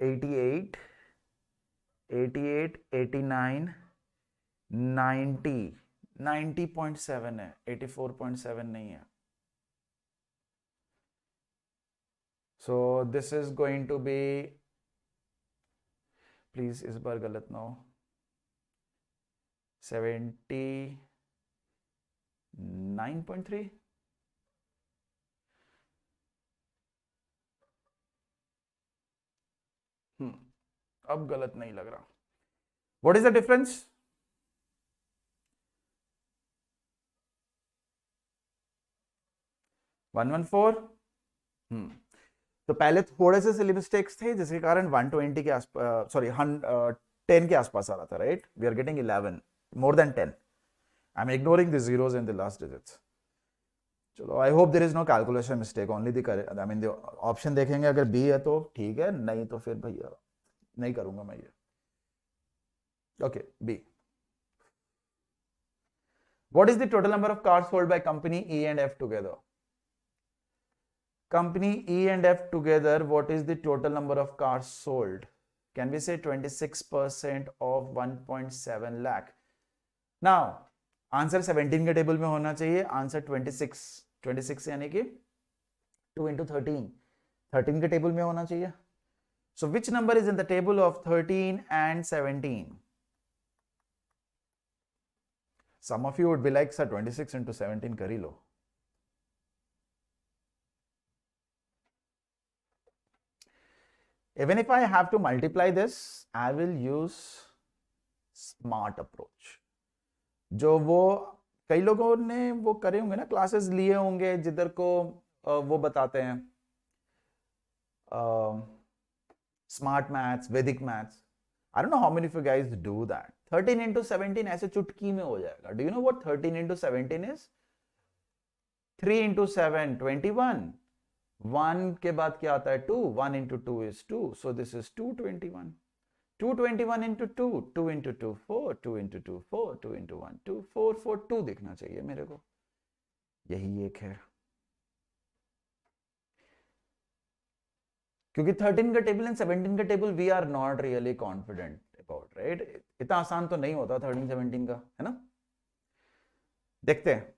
88, 88, 89, 90, 90.7 है, 84.7 नहीं है. So this is going to be, please इस बार गलत ना हो, 79.3. अब गलत नहीं लग रहा. What is the difference? 114. तो पहले थोड़े से सिली मिस्टेक्स थे जिसके कारण 120 के आसपास, सॉरी 10 के आसपास आ रहा था, right? We are getting 11, more than 10. I am ignoring the zeros in the last digits. चलो, I hope there is no calculation mistake, only the I mean the option देखेंगे. अगर बी है तो ठीक है, नहीं तो फिर भैया नहीं करूंगा मैं ये. Okay, B. What is the total number of cars sold by company E and F together? Company E and F together, what is the total number of cars sold? Can we say 26% of 1.7 lakh? Now, answer 17 के table में होना चाहिए. Answer 26 यानी कि 2 into 13. 13 के table में होना चाहिए. So which number is in the table of 13 and 17? Some of you would be like, sir, 26 into 17 कर ही लो. Even if I have to multiply this, I will use smart approach. जो वो कई लोगों ने वो करे होंगे ना, क्लासेस लिए होंगे जिधर को वो बताते हैं स्मार्ट मैथ्स, वैदिक maths. I don't know how many of you guys do that. 13 into 17 ऐसे चुटकी में हो जाएगा. Do you know what 13 into 17 is? 3 into 7, 21. 1 के बाद क्या आता है? 2. 1 into 2 is 2. So this is 221. 221 into 2. 2 into 2, 4. 2 into 2, 4. 2 into 1, 2. 4, 4, 2 दिखना चाहिए मेरे को. यही एक है. क्योंकि 13 का टेबल एंड 17 का table we are not really confident about, right? इतना आसान तो नहीं होता 13 17 का, है ना? देखते हैं.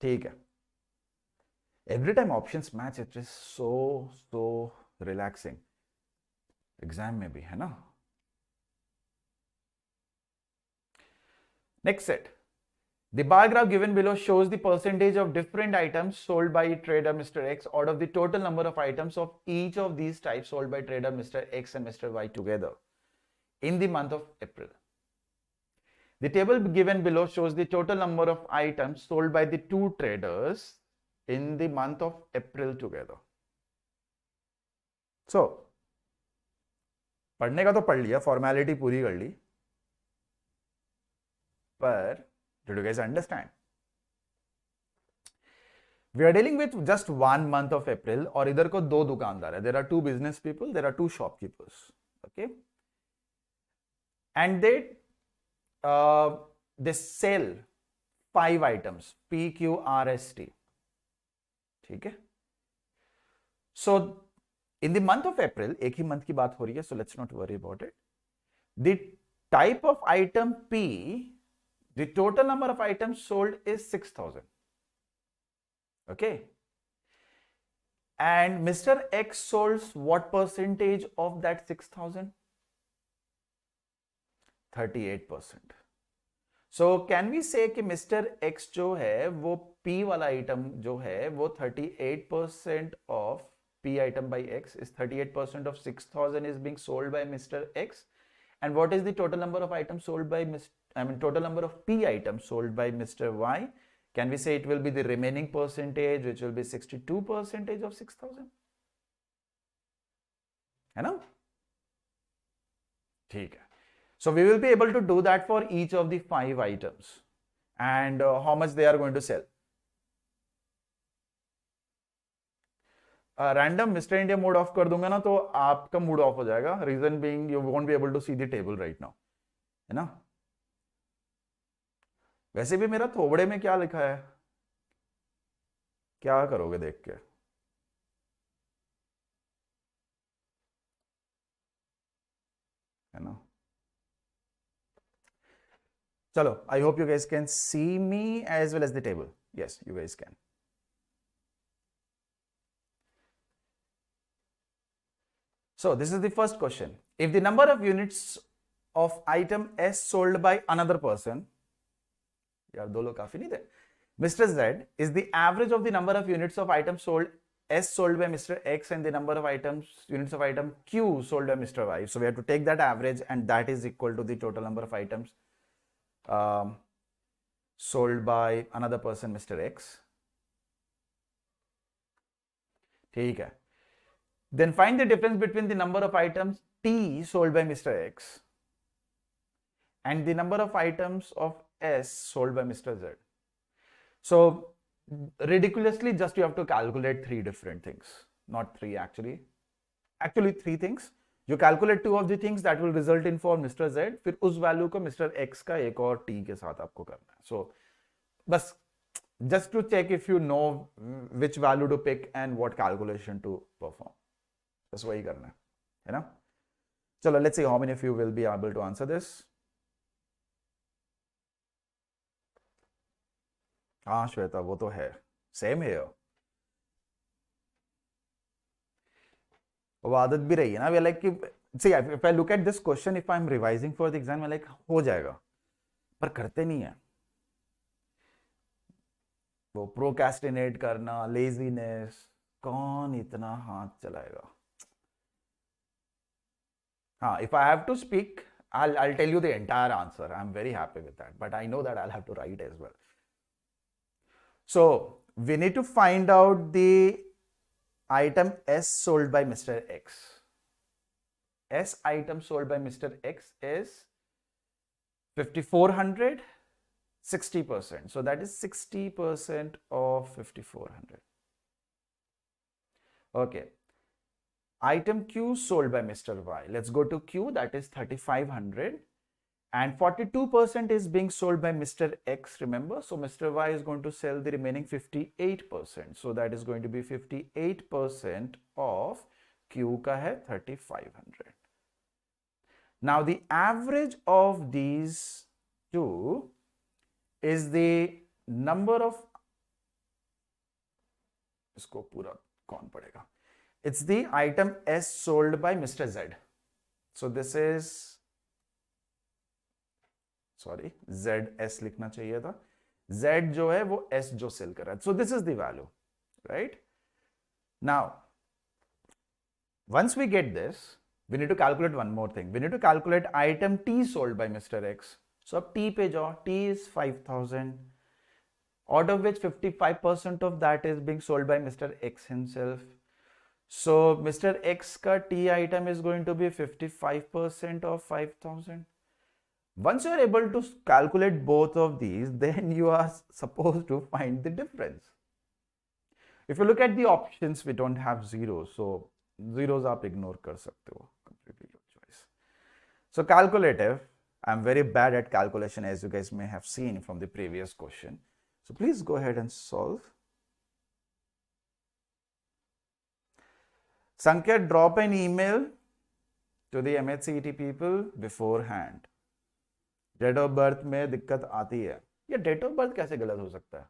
ठीक है. Every time options match, it is so relaxing. Exam में भी, है ना? Next set. The bar graph given below shows the percentage of different items sold by trader Mr. X out of the total number of items of each of these types sold by trader Mr. X and Mr. Y together in the month of April. The table given below shows the total number of items sold by the two traders in the month of April together. So, पढ़ने का तो पढ़ लिया, formality पूरी कर ली, पर did you guys understand? We are dealing with just 1 month of April, और इधर को 2 दुकानदार है. There are 2 business people, there are 2 shopkeepers, okay? And they sell 5 items, P, Q, R, S, T. ठीक है? So in the month of April, एक ही month की बात हो रही है, so let's not worry about it. The type of item P, the total number of items sold is 6,000. Okay. And Mr. X sold what percentage of that 6,000? 38%. So can we say कि Mr. X जो है वो P वाला item जो है वो 38% of P item by X is 38% of 6,000 is being sold by Mr. X. And what is the total number of items sold by total number of P items sold by Mr. Y? Can we say it will be the remaining percentage, which will be 62% of 6,000? है ना? ठीक है. So we will be able to do that for each of the 5 items and how much they are going to sell. Random Mr. India mode off कर दूंगा ना तो आपका mood off हो जाएगा. Reason being you won't be able to see the table right now. है ना? वैसे भी मेरा थोबड़े में क्या लिखा है? क्या करोगे देख के? है ना? Chalo, I hope you guys can see me as well as the table. Yes, you guys can. So this is the first question. If the number of units of item S sold by another person, yaar do log kafi nahi the, Mr. Z is the average of the number of units of item sold S sold by Mr. X and the number of units of item Q sold by Mr. Y. So we have to take that average and that is equal to the total number of items sold by another person, Mr. X. ठीक है. Then find the difference between the number of items T sold by Mr. X and the number of items of S sold by Mr. Z. So ridiculously, just you have to calculate 3 different things, not 3 actually 3 things. You calculate 2 of the things that will result in for Mr. Z, फिर उस value को Mr. X का एक और T के साथ आपको करना है. So बस just to check if you know which value to pick and what calculation to perform. बस वही करना है ना? चलो, let's see how many of you will be able to answer this. हाँ श्वेता, वो तो है. Same here. वो आदत भी रही है ना. We are like, see, if I look at this question, if I'm revising for the exam, मैं like हो जाएगा, पर करते नहीं है. वो प्रोक्रेस्टिनेट करना, लेजीनेस, कौन इतना हाथ चलाएगा? हाँ, if I have to speak, I'll tell you the entire answer. I'm very happy with that, but I know that I'll have to write as well. So we need to find out the item S sold by Mr. X. S item sold by Mr. X is 5,400, 60%. So that is 60% of 5,400. Okay. Item Q sold by Mr. Y. Let's go to Q, that is 3,500. And 42% is being sold by Mr. X, remember? So Mr. Y is going to sell the remaining 58%. So that is going to be 58% of Q ka hai 3,500. Now the average of these two is the number of, isko pura kaun padega? It's the item S sold by Mr. Z. So this is, sorry, ZS लिखना चाहिए था. Z जो है वो S जो sell कर रहा है. So this is the value, right? Now, once we get this, we need to calculate one more thing. We need to calculate item T sold by Mr. X. So अब T पे जाओ. T is 5,000, out of which 55% of that is being sold by Mr. X himself. So Mr. X ka T item is going to be 55% of 5,000. Once you are able to calculate both of these, then you are supposed to find the difference. If you look at the options, we don't have zeros, so zeros आप ignore कर सकते हो, completely your choice. So calculative, I'm very bad at calculation, as you guys may have seen from the previous question. So please go ahead and solve. Sanket, drop an email to the MAH CET people beforehand. Date of birth में दिक्कत आती है. ये date of birth कैसे गलत हो सकता है?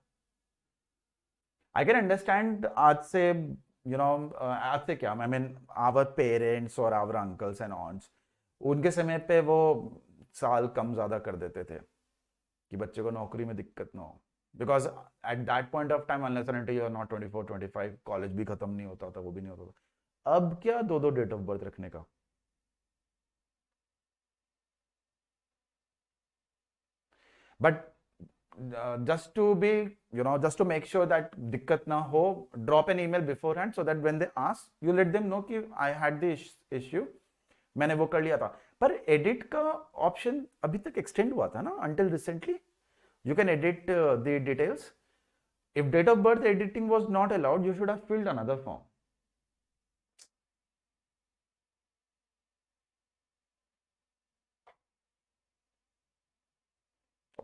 आई कैन अंडरस्टैंड आज से आपसे क्या, आई मीन आवर पेरेंट्स और आवर अंकल्स एंड ऑन्ट्स, उनके समय पे वो साल कम ज़्यादा कर देते थे कि बच्चे को नौकरी में दिक्कत ना हो, because at that point of time unless and you are not 24 25, college भी खत्म नहीं होता था, वो भी नहीं होता था। अब क्या दो दो डेट ऑफ बर्थ रखने का। But just to be, just to make sure that दिक्कत ना हो, drop an email beforehand so that when they ask you let them know कि I had the issue, मैंने वो कर लिया था। पर एडिट का ऑप्शन अभी तक एक्सटेंड हुआ था ना, until recently you can edit the details. If date of birth editing was not allowed, you should have filled another form.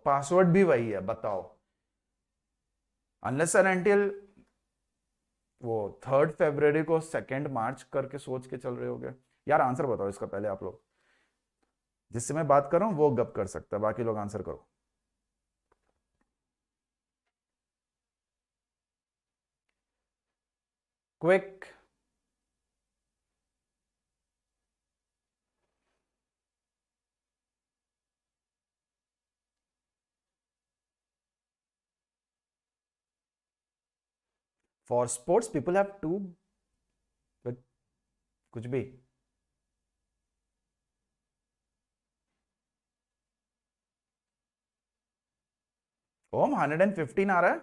Password भी वही है, बताओ। अनलेस एंड अनटिल वो 3 फरवरी को 2 मार्च करके सोच के चल रहे होगे। यार आंसर बताओ इसका पहले आप लोग, जिससे मैं बात कर रहा हूं वो गप कर सकता है, बाकी लोग आंसर करो। Quick. For sports people have to, कुछ भी। ओम 115 आ रहा है।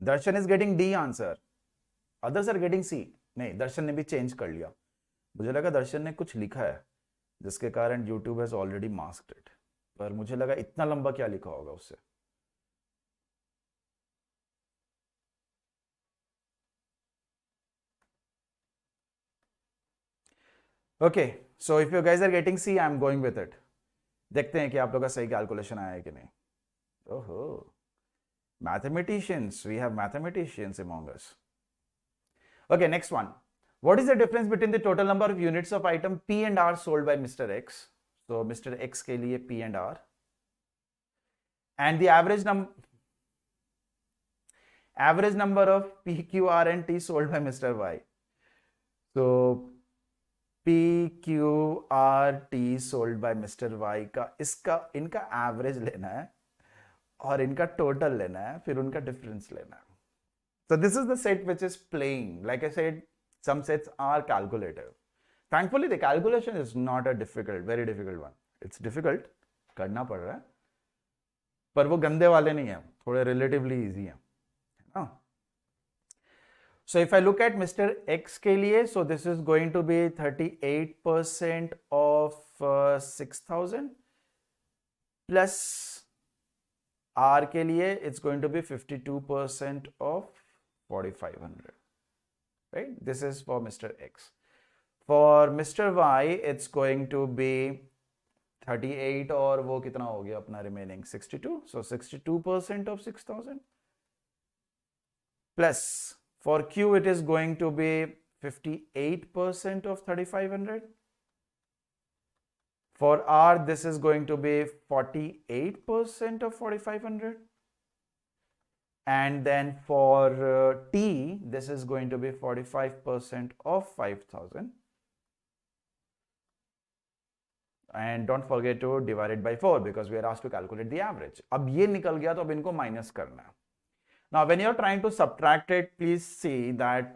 Darshan is getting D answer, others are getting C. नहीं, दर्शन ने भी चेंज कर लिया। मुझे लगा दर्शन ने कुछ लिखा है जिसके कारण YouTube has already masked it, पर मुझे लगा इतना लंबा क्या लिखा होगा उससे। Okay, so if you guys are getting C, I am going with it. देखते हैं कि आप लोग का सही कैलकुलेशन आया है कि नहीं। ओहो, mathematicians, we have mathematicians among us. Okay, next one. What is the difference between the total number of units of item P and R sold by Mr. X? So Mr. X के लिए P and R, and the average number of P, Q, R and T sold by Mr. Y. So P, Q, R, T sold by Mr. Y का इनका average लेना है और इनका total लेना है, फिर उनका डिफरेंस लेना है। So this is the set which is playing. Like I said, some sets are calculative. Thankfully, the calculation is not a very difficult one. It's difficult, करना पड़ रहा है, पर वो गंदे वाले नहीं है, थोड़े relatively easy है ना। So if I look at Mr. X के लिए, so this is going to be 38% of 6,000 plus R के लिए it's going to be 52% of 4,500. Right? This is for Mr. X. For Mr. Y, it's going to be 38 और वो कितना हो गया अपना remaining 62. So 62% of 6,000 plus for Q it is going to be 58% of 3,500. For R this is going to be 48% of 4,500. And then for T this is going to be 45% of 5,000. And don't forget to divide it by 4 because we are asked to calculate the average. अब ये निकल गया तो अब इनको minus करना है। Now when you are trying to subtract it, please see that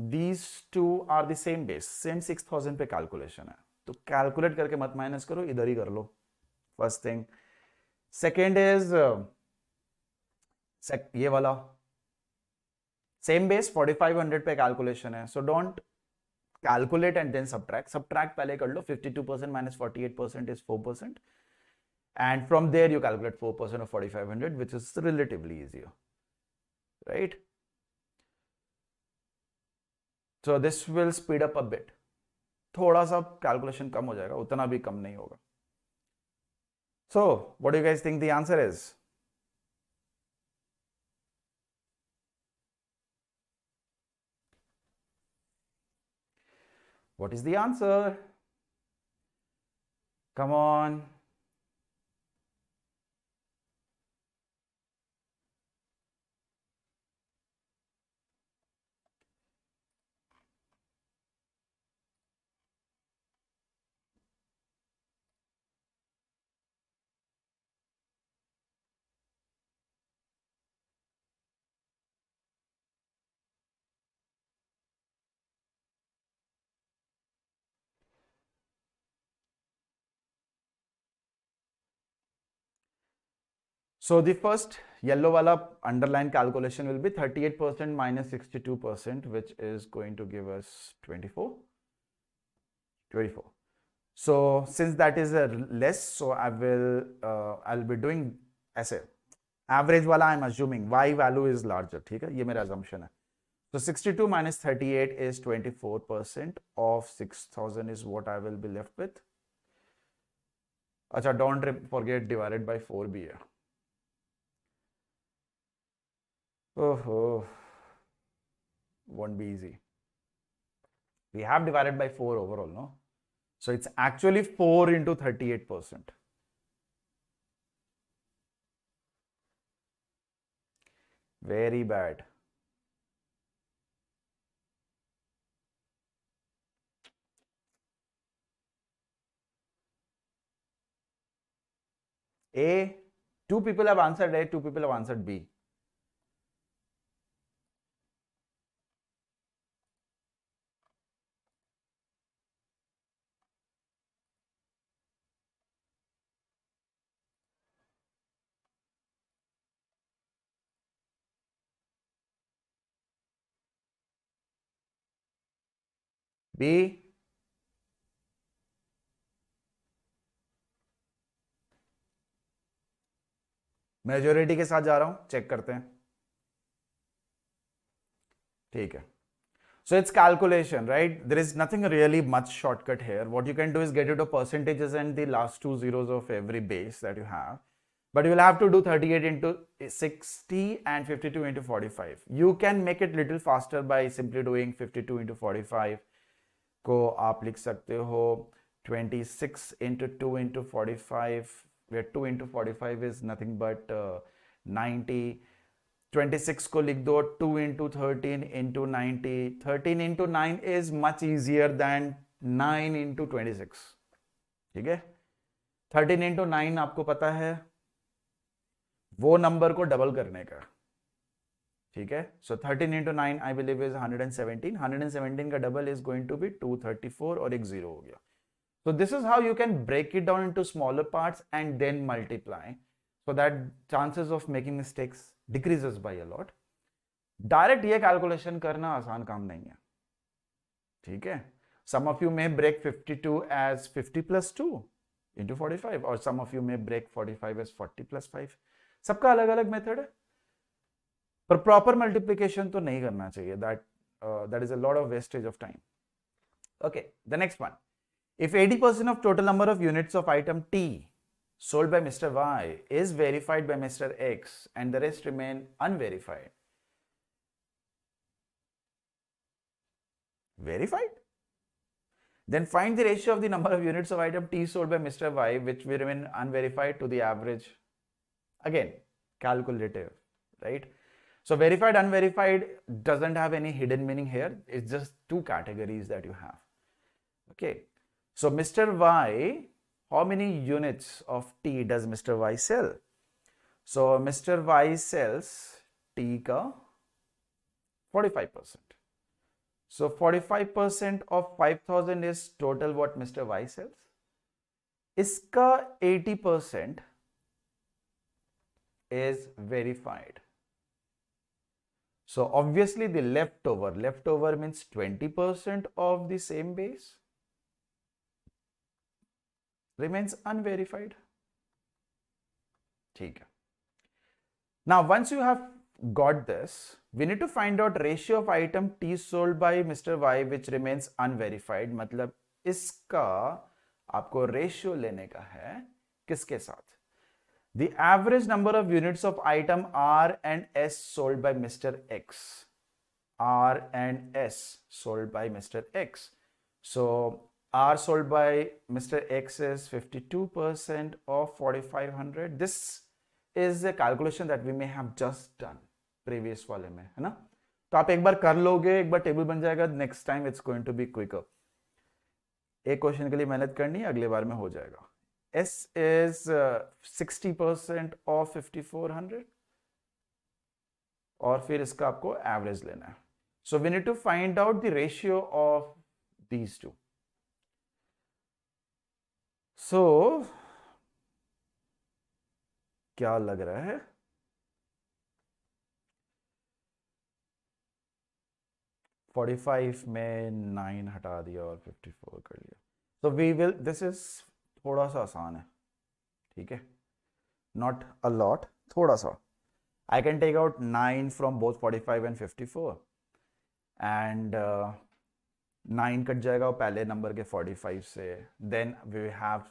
these two are the same base, same 6,000 पे calculation है, तो calculate करके मत माइनस करो, इधर ही कर लो, first thing. Second is ये वाला same base 4,500 पे calculation है, so don't calculate and then subtract पहले कर लो। 52% minus 48% is 4%, and from there you calculate 4% of 4,500, which is relatively easier, right? So this will speed up a bit. थोड़ा सा calculation कम हो जाएगा, उतना भी कम नहीं होगा। So what do you guys think the answer is? What is the answer? Come on. So the first yellow wala underline calculation will be 38% minus 62%, which is going to give us 24. So since that is a less, so I'll be doing ऐसे average वाला I'm assuming y value is larger. ठीक है, ये मेरा assumption है. So 62 minus 38 is 24% of 6,000 is what I will be left with. अच्छा, don't forget divided by 4 भी है. Oh, won't be easy. We have divided by 4 overall, no? So it's actually 4 into 38%. Very bad. A, 2 people have answered A, 2 people have answered B. B, majority के साथ जा रहा हूं, check करते हैं. ठीक है. So it's calculation, right? There is nothing really much shortcut here. What you can do is get rid of percentages and the last 2 zeros of every base that you have. But you will have to do 38 into 60 and 52 into 45. You can make it little faster by simply doing 52 into 45. को आप लिख सकते हो 26 into 2 into 45, where 2 into 45 is nothing but 90. 26 को लिख दो 2 into 13 into 90. 13 into 9 is much easier than 9 into 26. ठीक है, 13 into 9 आपको पता है वो नंबर को डबल करने का. ठीक है, so 13 into 9 I believe is 117. 117 का double is going to be 234 और एक 0 हो गया. So this is how you can break it down into smaller parts and then multiply, so that chances of making mistakes decreases by a lot. Direct ये calculation करना आसान काम नहीं है. ठीक है, some of you may break 52 as 50 plus 2 into 45, or some of you may break 45 as 40 plus 5. सबका अलग अलग मेथड है, पर प्रॉपर मल्टीप्लिकेशन तो नहीं करना चाहिए. that is a lot of wastage of time. Okay, the next one. If 80% of total number of units of item T sold by Mr. Y is verified by Mr. X and the rest remain unverified. Verified? Then find the ratio of the number of units of item T sold by Mr. Y which will remain unverified to the average. Again, calculative, right? So verified, unverified doesn't have any hidden meaning here. It's just two categories that you have. Okay. So Mr. Y, how many units of T does Mr. Y sell? So Mr. Y sells T ka 45%. So 45% of 5,000 is total what Mr. Y sells. Iska 80% is verified. So obviously the leftover means 20% of the same base remains unverified. ठीक है. Now once you have got this, we need to find out ratio of item T sold by Mr. Y which remains unverified. मतलब इसका आपको ratio लेने का है किसके साथ? The average number of units of item R and S sold by Mr. X. R and S sold by Mr. X. So R sold by Mr. X is 52% of 4,500. This is a calculation that we may have just done previous वाले में, है ना? तो आप एक बार कर लोगे, एक बार टेबल बन जाएगा. Next time it's going to be quicker. एक क्वेश्चन के लिए मेहनत करनी है, अगले बार में हो जाएगा. S is 60% of 5,400 और फिर इसका आपको एवरेज लेना है. So we need to find out the ratio of these two. So क्या लग रहा है? $45 में 9 हटा दिया और 54 कर लिया. So we will, this is थोड़ा सा आसान है, ठीक है, not a lot, थोड़ा सा. I can take out 9 from both 45 and 54 and 9 cut जाएगा पहले नंबर के 45 से. Then we have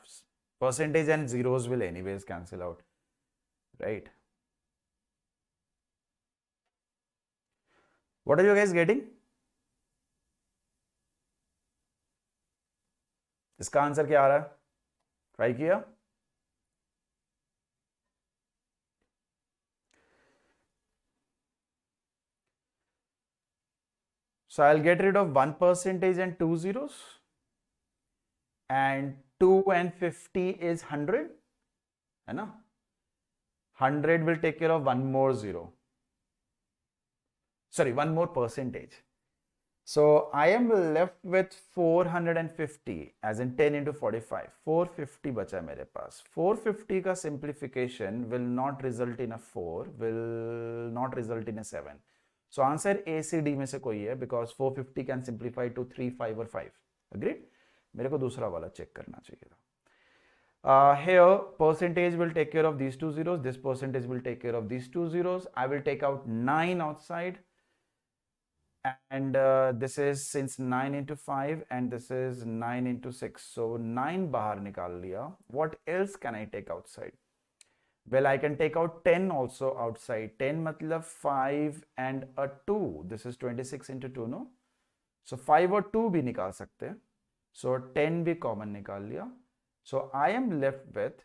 percentage and zeros will anyways cancel out, right? What are you guys getting? इसका आंसर क्या आ रहा है? ट्राई किया? So I'll get rid of 1% and 2 zeros, and 2 and 50 is 100, है ना? 100 will take care of one more zero. Sorry, one more percentage. So I am left with 450 as in 10 into 45. 450 बचा है मेरे पास. 450 का simplification will not result in a 4, will not result in a 7. So answer A C D में से कोई है because 450 can simplify to 3, 5 or 5. Agreed? मेरे को दूसरा वाला चेक करना चाहिए था. Here percentage will take care of these two zeros. This percentage will take care of these two zeros. I will take out 9 outside. And this is since 9 into 5 and this is 9 into 6. So 9 बाहर निकाल लिया. What else can I take outside? Well, I can take out 10 also outside. 10 मतलब 5 and a 2. This is 26 into 2, no? So 5 और 2 भी निकाल सकते हैं. So 10 भी common निकाल लिया. So I am left with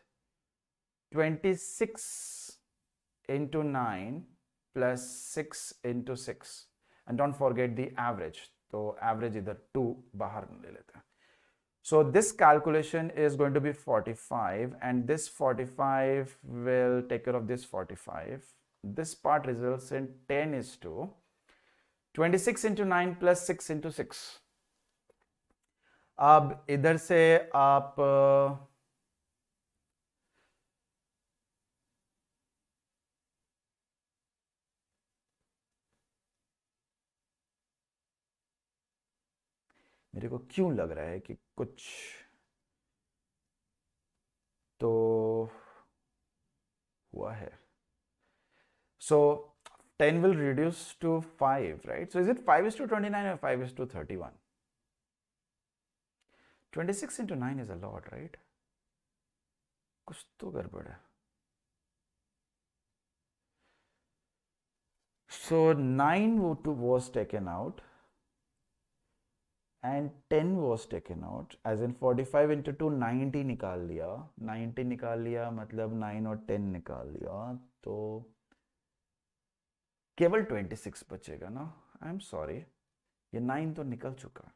26 into 9 plus 6 into 6. And don't forget the average. So average इधर 2 बाहर ले लेते हैं. So this calculation is going to be 45 and this 45 will take care of this 45. This part results in 10 is to 26 into 9 plus 6 into 6. अब इधर से आप मेरे को क्यों लग रहा है कि कुछ तो हुआ है. So 10 will reduce to 5, right? So is it 5 is to 29 or 5 is to 31? 26 into 9 is a lot, right? कुछ तो गड़बड़ है. So 9 was taken out and 10 was taken out, as in 45 into 2 90 निकाल लिया. 90 निकाल लिया मतलब 9 और 10 निकाल लिया तो केवल 26 बचेगा ना. आई एम सॉरी, ये 9 तो निकल चुका.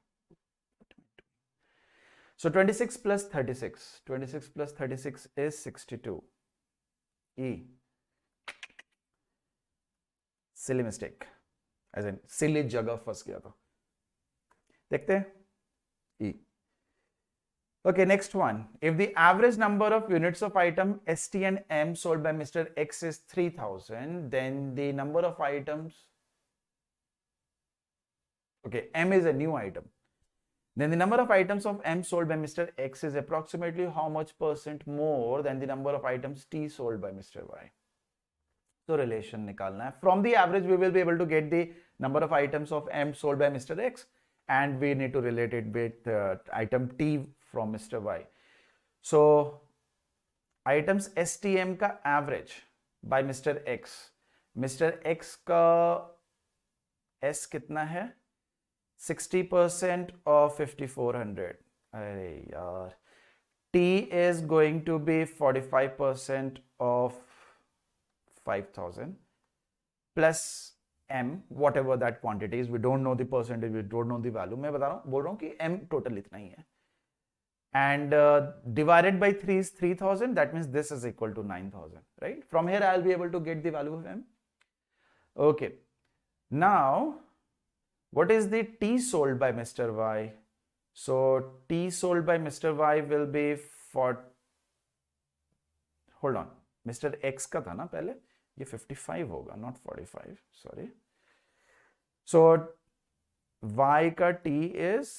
So 26 plus 36. 26 plus 36 is 62. E. Silly mistake. As in silly जगह फंस गया था. देखते हैं. E. Okay, next one. If the average number of units of item ST and M sold by Mr. X is 3000, then the number of items. Okay, M is a new item. Then the number of items of M sold by Mr. X is approximately how much % more than the number of items T sold by Mr. Y. So relation निकालना है. From the average, we will be able to get the number of items of M sold by Mr. X, and we need to relate it with item T from Mr. Y. So items STM का average by Mr. X. Mr. X का S कितना है? 60% of 5400. अरे यार. T is going to be 45% of 5000 plus M, whatever that quantity is. We don't know the percentage, we don't know the value. मैं बता रहा हूँ, बोल रहा हूँ कि M total इतना ही है. And divided by 3 is 3000. That means this is equal to 9000, right? From here, I'll be able to get the value of M. Okay. Now, what is the T sold by Mr. Y? So T sold by Mr. Y will be for, hold on, mister x का था ना पहले, ये 55 होगा, not 45, sorry. So y का t is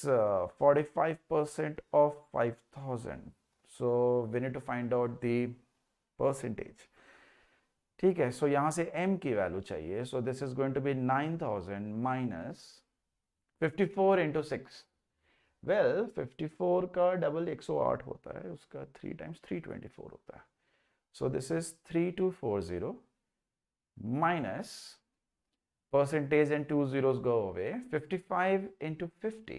45% of 5000. So we need to find out the percentage. ठीक है, सो यहां से m की वैल्यू चाहिए. So this is going to be 9000 minus 54 into 6. Well 54 का डबल 108 होता है, उसका 3 टाइम्स 324 होता है. सो this is 3240 minus percentage and 2 zeros go away. 55 into 50.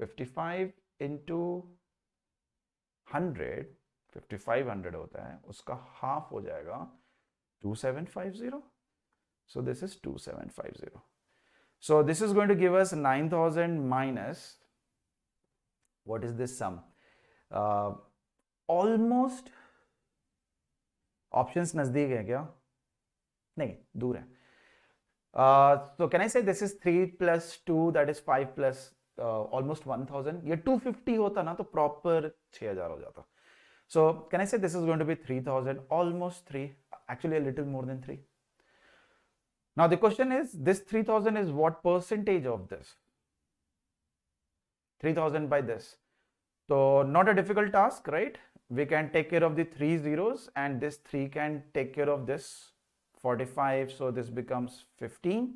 55 into 100. 5500 होता है, उसका हाफ हो जाएगा 2750. So this is 2750. So this is going to give us 9000 minus, what is this sum? Almost, options नजदीक है क्या? नहीं, दूर है. So can I say this is 3 plus 2, that is 5 plus almost 1000. ये 250 होता ना तो proper 6000 हो जाता. So can I say this is going to be 3000, almost 3, actually a little more than 3. Now the question is, this 3000 is what percentage of this? 3000 by this. So not a difficult task, right? We can take care of the 3 zeros, and this 3 can take care of this 45, so this becomes 15.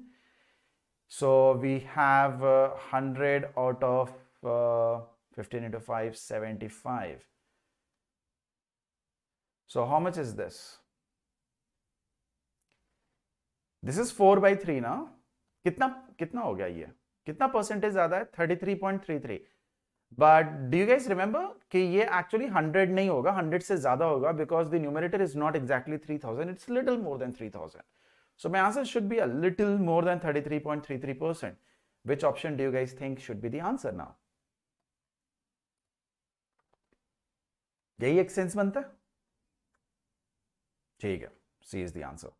So we have 100 out of 15 into 5, 75. So how much is this? This is 4 by 3 ना. कितना हो गया ये? कितना percentage ज्यादा है? 33.33. But do you guys remember कि ये actually 100 नहीं होगा, 100 से ज्यादा होगा, because the numerator is not exactly 3000, it's little more than 3000. So my answer should be a little more than 33.33%. Which option do you guys think should be the answer now? यही एक sense बनता है. ठीक है, C is the answer.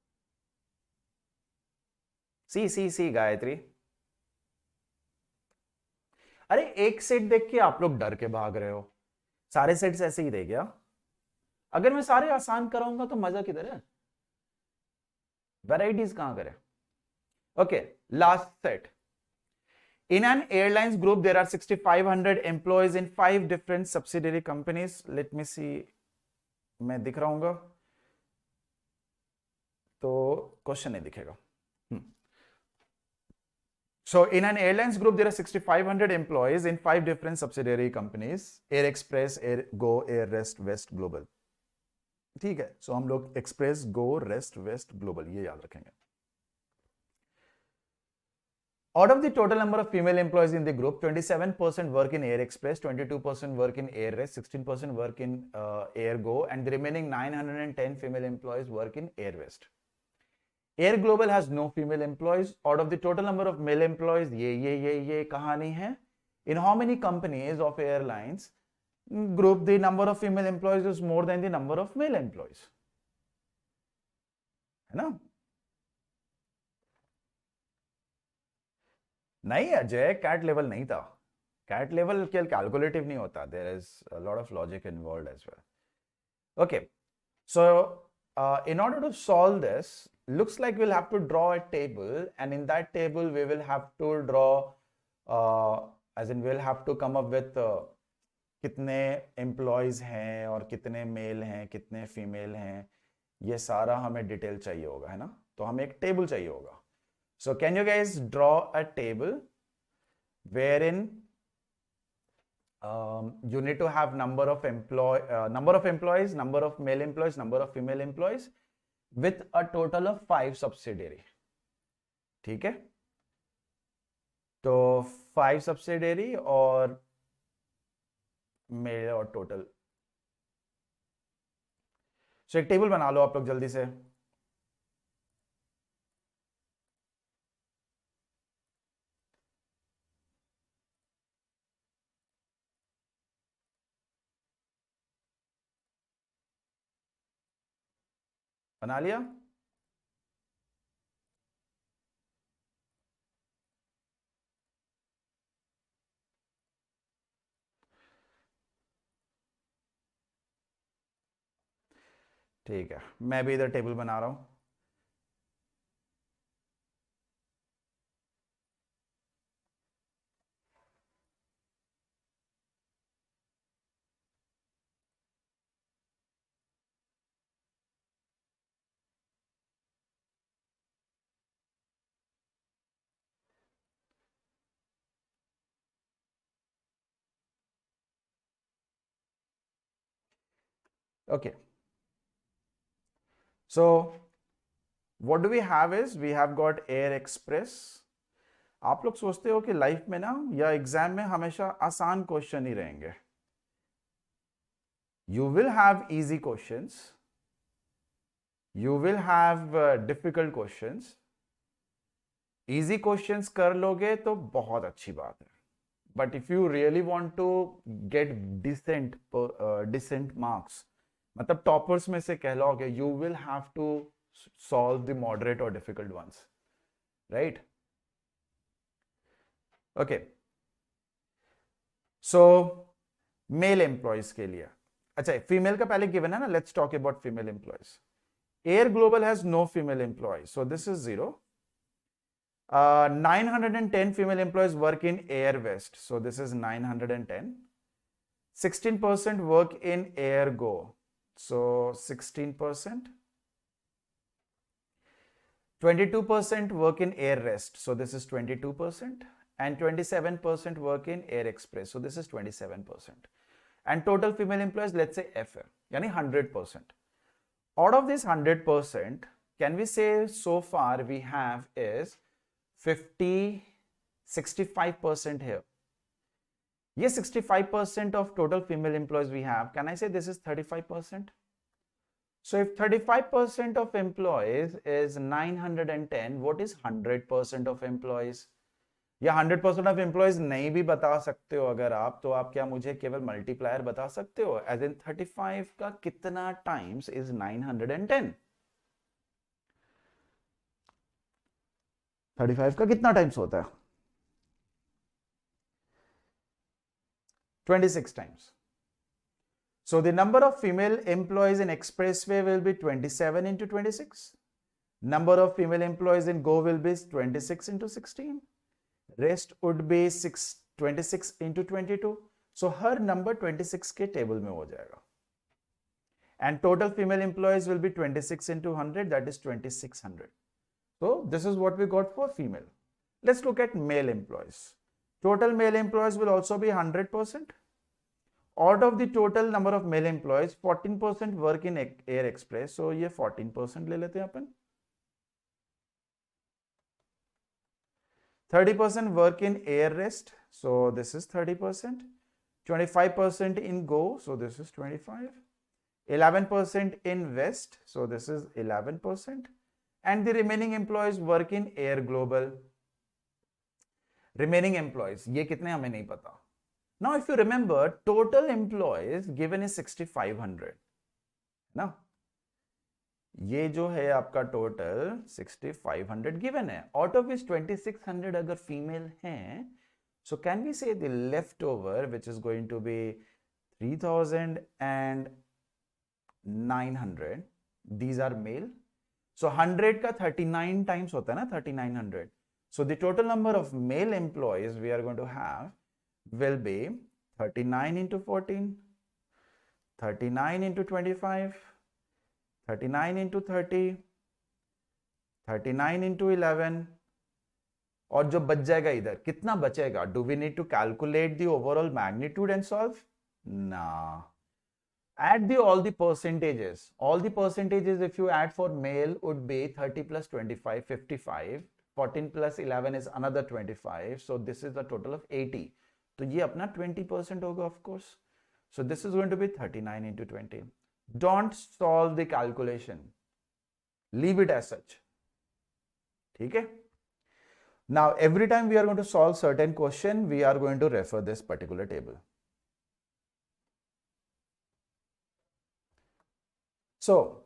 C Gayatri. अरे एक set देख के आप लोग डर के भाग रहे हो. सारे सेट्स ऐसे ही दे गया. अगर मैं सारे आसान कराऊंगा तो मजा किधर है? वैराइटीज कहां करें? Okay, last set. In an airlines group, there are 6,500 employees in 5 different subsidiary companies. Let me see. मैं दिख रहा हूँगा तो क्वेश्चन नहीं दिखेगा. So in an airlines group, there are 6,500 employees in 5 different subsidiary companies: Air Express, Air Go, Air Rest, West, Global. ठीक है, so हम लोग Express, Go, Rest, West, Global ये याद रखेंगे. Out of the total number of female employees in the group, 27% work in Air Express, 22% work in Air Rest, 16% work in Air Go, and the remaining 910 female employees work in Air West. Air Global has no female employees. Out of the total number of male employees, ये कहानी है. In how many companies of airlines group the number of female employees is more than the number of male employees? है ना? नहीं Ajay, cat level नहीं था. Cat level calculative नहीं होता. There is a lot of logic involved as well. Okay, so in order to solve this, looks like we'll have to draw a table, and in that table we will have to draw as in we'll have to come up with कितने employees हैं और कितने mail हैं, कितने female हैं, ये सारा हमें डिटेल चाहिए होगा, है ना. तो हमें एक टेबल चाहिए होगा. So can you guys draw a table wherein you need to have number of employees, number of male employees, number of female employees, with a total of 5 subsidiary. ठीक है, तो 5 subsidiary और मेल और total. So एक table बना लो आप लोग जल्दी से. बना लिया? ठीक है, मैं भी इधर टेबल बना रहा हूं। Okay, so what do we have is we have got Air Express. आप लोग सोचते हो कि लाइफ में ना या एग्जाम में हमेशा आसान क्वेश्चन ही रहेंगे। You will have easy questions, you will have difficult questions. Easy questions कर लोगे तो बहुत अच्छी बात है, but if you really want to get decent marks, मतलब टॉपर्स में से कहलाओगे, you will have to solve the moderate or difficult ones, right? Okay, so male employees के लिए, अच्छा फीमेल का पहले गिवन है ना, let's talk about female employees. Air Global has no female employees, so this is 0. 910 female employees work in Air West, so this is 910. 16% work in Air Go, so 16%. 22% work in Air Rest, so this is 22%. And 27% work in Air Express, so this is 27%. And total female employees, let's say F है, यानी 100%. Out of this 100%, can we say so far we have is 65% here. Yes, 65% of total female employees we have. Can I say this is 35%? So if 35% of employees is 910, what is 100% of employees? या 100% of employees नहीं भी बता सकते हो अगर आप, तो आप क्या मुझे केवल मल्टीप्लायर बता सकते हो, एज इन 35 का कितना टाइम्स इज 910? 35 का कितना टाइम्स होता है? 26 times. So the number of female employees in expressway will be 27 into 26. Number of female employees in Go will be 26 into 16. Rest would be 26 into 22. So her number 26 के table में हो जाएगा. And total female employees will be 26 into 100, that is 2600. So this is what we got for female. Let's look at male employees. Total male employees will also be 100%. Out of the total number of male employees, 14% work in Air Express. So ये 14% ले लेते हैं अपन. 30% work in Air Rest. So this is 30%. 25% in Go. So this is 25. 11% in West. So this is 11%. And the remaining employees work in Air Global. Remaining employees, ये कितने हमें नहीं पता. Now if you remember, total employees given is 6500 ना, ये जो है आपका टोटल 6500 गिवन है, आउट ऑफ विच 2600 अगर फीमेल हैं, so can we say the left over which is going to be 3900, these are male. सो 100 का 39 टाइम्स होता है ना, 3900. So the total number of male employees we are going to have will be 39 into 14, 39 into 25, 39 into 30, 39 into 11. और जो बच जाएगा इधर, कितना बचेगा? Do we need to calculate the overall magnitude and solve? Nah. Add all the percentages. All the percentages if you add for male would be 30 plus 25, 55. 14 plus 11 is another 25. So this is a total of 80. तो ये अपना 20% होगा of course. So this is going to be 39 into 20. Don't solve the calculation. Leave it as such. ठीक है? Now every time we are going to solve certain question, we are going to refer this particular table. So,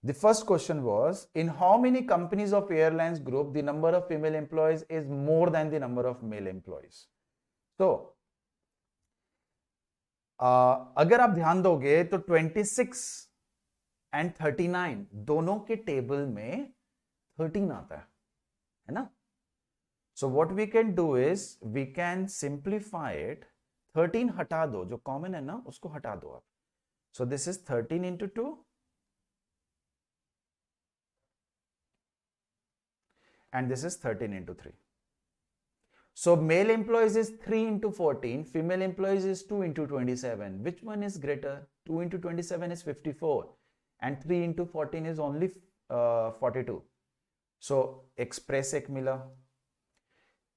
the first question was, in how many companies of airlines group the number of female employees is more than the number of male employees? So, अगर आप ध्यान दोगे तो 26 and 39, दोनों के table में 13 आता है ना. So what we can do is we can simplify it. 13 हटा दो, जो कॉमन है ना उसको हटा दो आप. सो this is 13 into 2 and this is 13 into 3. So male employees is 3 into 14, female employees is 2 into 27. Which one is greater? 2 into 27 is 54 and 3 into 14 is only 42. So express ek mila.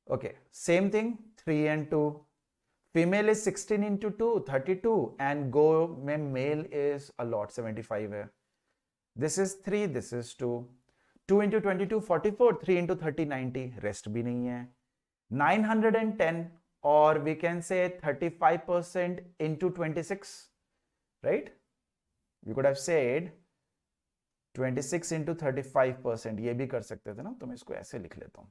Okay, same thing, 3 and 2. Female is 16 into 2, 32 and go mein male is a lot, 75 hai. This is 3, this is 2. 2 into 22, 44, 3 into 30, 90, rest भी नहीं है. 910 or we can say 35% into 26, right? We could have said 26 into 35%, ये भी कर सकते थे ना, तो मैं इसको ऐसे लिख लेता हूँ.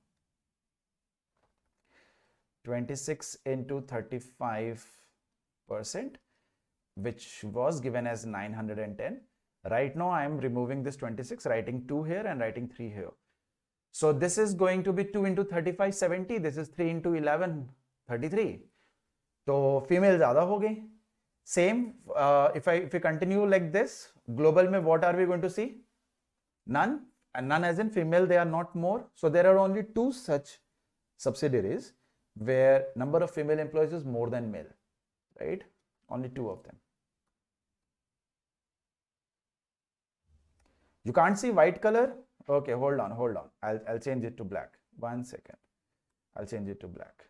26 into 35%, which was given as 910. Right now I am removing this 26, writing 2 here and writing 3 here. So this is going to be 2 into 35, 70. This is 3 into 11, 33. So female ज़्यादा हो गई. Same, if we continue like this, global में what are we going to see? None, and none as in female, they are not more. So there are only 2 such subsidiaries where number of female employees is more than male, right? Only 2 of them. You can't see white color? Okay, hold on. I'll change it to black. 1 second. I'll change it to black.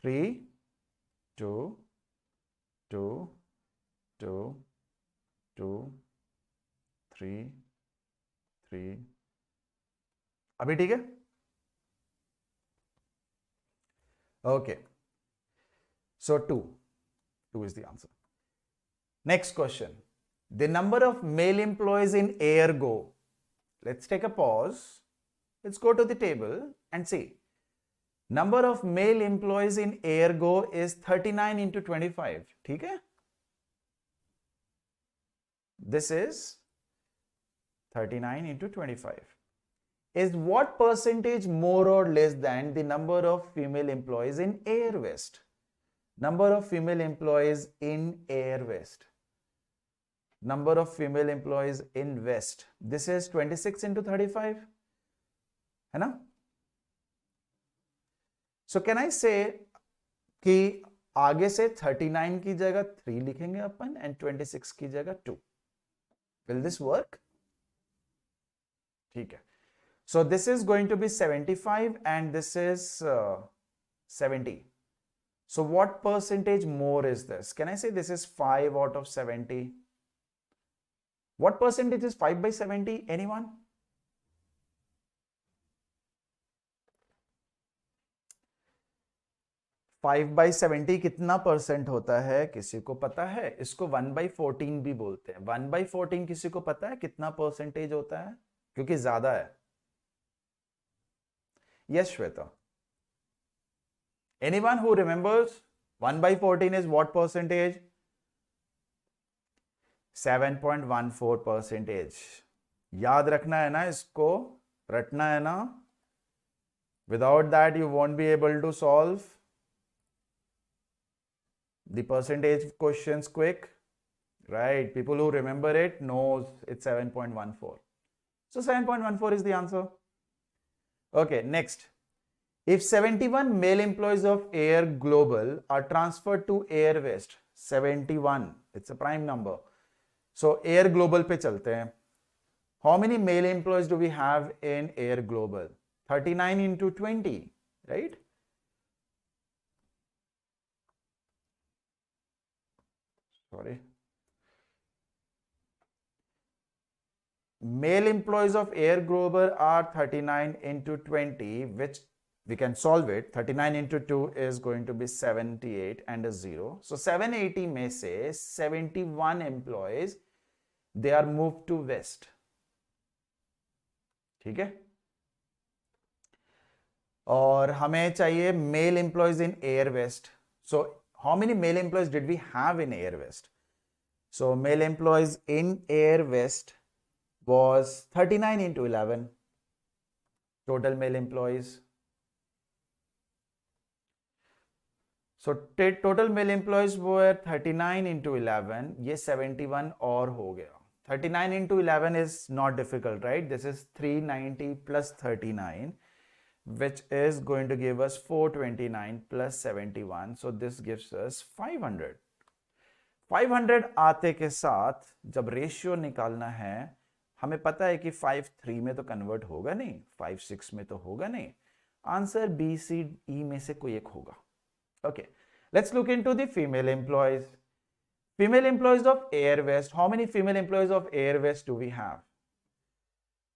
3, 2, 2, 2, 2, 3, 3. अभी ठीक है? Okay. So 2. 2 is the answer. Next question. The number of male employees in Airgo. Let's take a pause. Let's go to the table and see. Number of male employees in Airgo is 39 into 25. ठीक है? This is 39 into 25. Is what percentage more or less than the number of female employees in Air West? Number of female employees in Air West. Number of female employees in West. This is 26 into 35. है ना? So can I say कि आगे से 39 की जगह 3 लिखेंगे अपन and 26 की जगह 2. Will this work? ठीक है. So this is going to be 75 and this is 70. So what percentage more is this? Can I say this is 5 out of 70? What percentage is 5 by 70? Anyone? Five by 70 कितना percent होता है? किसी को पता है? इसको 1 by 14 भी बोलते हैं. 1 by 14 किसी को पता है कितना परसेंटेज होता है? क्योंकि ज्यादा है. Yes, Shweta. Anyone who remembers 1 by 14 is what percentage? 7.14 percentage. याद रखना है ना, इसको रटना है ना. Without that you won't be able to solve the percentage questions quick, right? People who remember it knows it's 7.14. So 7.14 is the answer. Okay, next. If 71 male employees of Air Global are transferred to Air West, 71, it's a prime number. So Air Global पे चलते हैं. How many male employees do we have in Air Global? 39 into 20, right? Sorry. Male employees of Air Global are 39 into 20, which we can solve it. 39 into 2 is going to be 78 and a 0. So 780 में से 71 employees, they are moved to West. ठीक है? और हमें चाहिए male employees in Air West. So how many male employees did we have in Air West? So male employees in Air West was 39 into 11. Total male employees. So total male employees were 39 into 11. ये 71 और हो गया. 39 into 11 is not difficult, right? This is 390 plus 39, which is going to give us 429 plus 71. So this gives us 500. 500 आते के साथ जब ratio निकालना है, हमें पता है कि 5-3 में तो कन्वर्ट होगा नहीं, 5-6 में तो होगा नहीं. आंसर बी सी ई में से कोई एक होगा. Okay, let's look into the female employees. Female employees of Air West. How many female employees of Air West do we have?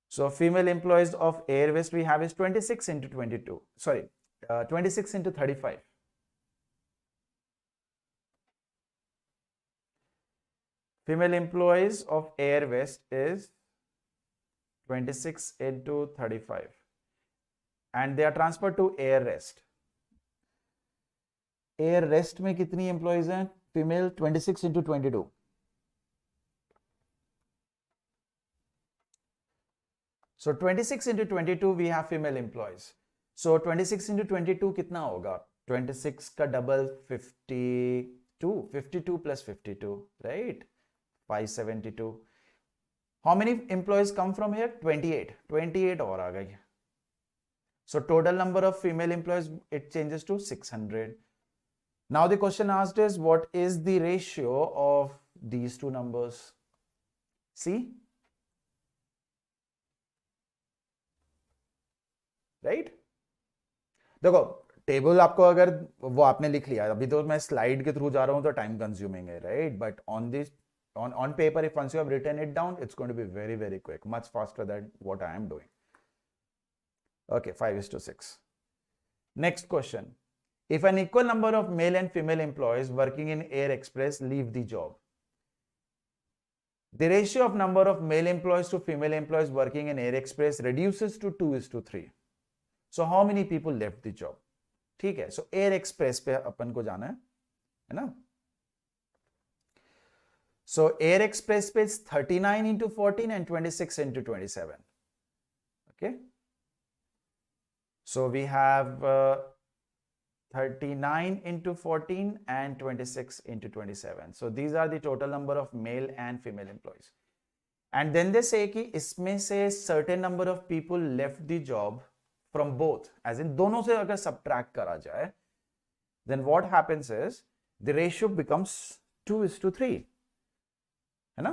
So female employees of Air West we have is 26 into 22. Sorry, 26 into 35. Female employees of Air West is 26 into 35. And they are transferred to Air Rest. Air Rest में कितनी employees हैं female 26 into 22. So 26 into 22 we have female employees. So 26 into 22 कितना होगा? 26 का double 52. 52 plus 52, right? 572. How many employees come from here? 28. 28 और आ गई. So total number of female employees, it changes to 600. Now the question asked is, what is the ratio of these two numbers? See? Right? देखो table आपको अगर वो आपने लिख लिया, अभी तो मैं स्लाइड के थ्रू जा रहा हूं तो टाइम कंज्यूमिंग है, right? But on this on paper, if once you have written it down, it's going to be very, very quick, much faster than what I am doing. Okay, 5:6. Next question. If an equal number of male and female employees working in Air Express leave the job, the ratio of number of male employees to female employees working in Air Express reduces to 2:3. So how many people left the job? ठीक है, so Air Express पे अपन को जाना है ना? So Air Express पे 39 into 14 and 26 into 27. Okay. So we have 39 into 14 and 26 into 27. So these are the total number of male and female employees. And then they say कि इसमें से certain number of people left the job from both, as in दोनों से अगर subtract करा जाए, then what happens is the ratio becomes 2:3, है ना?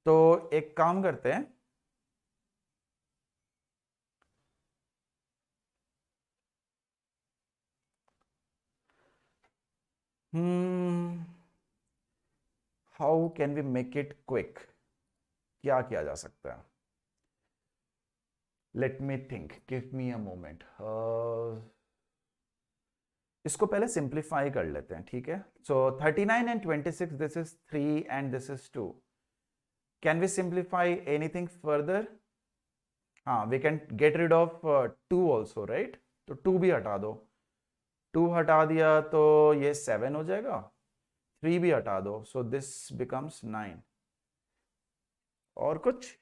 तो एक काम करते हैं, how can we make it quick? क्या किया जा सकता है? Let me think. Give me a moment. इसको पहले सिंप्लीफाई कर लेते हैं, ठीक है? So 39 and 26, this is 3 and this is 2. Can we simplify anything further? हाँ, we can get rid of 2 also, right? तो 2 भी हटा दो. 2 हटा दिया तो ये 7 हो जाएगा. 3 भी हटा दो. So this becomes 9. और कुछ?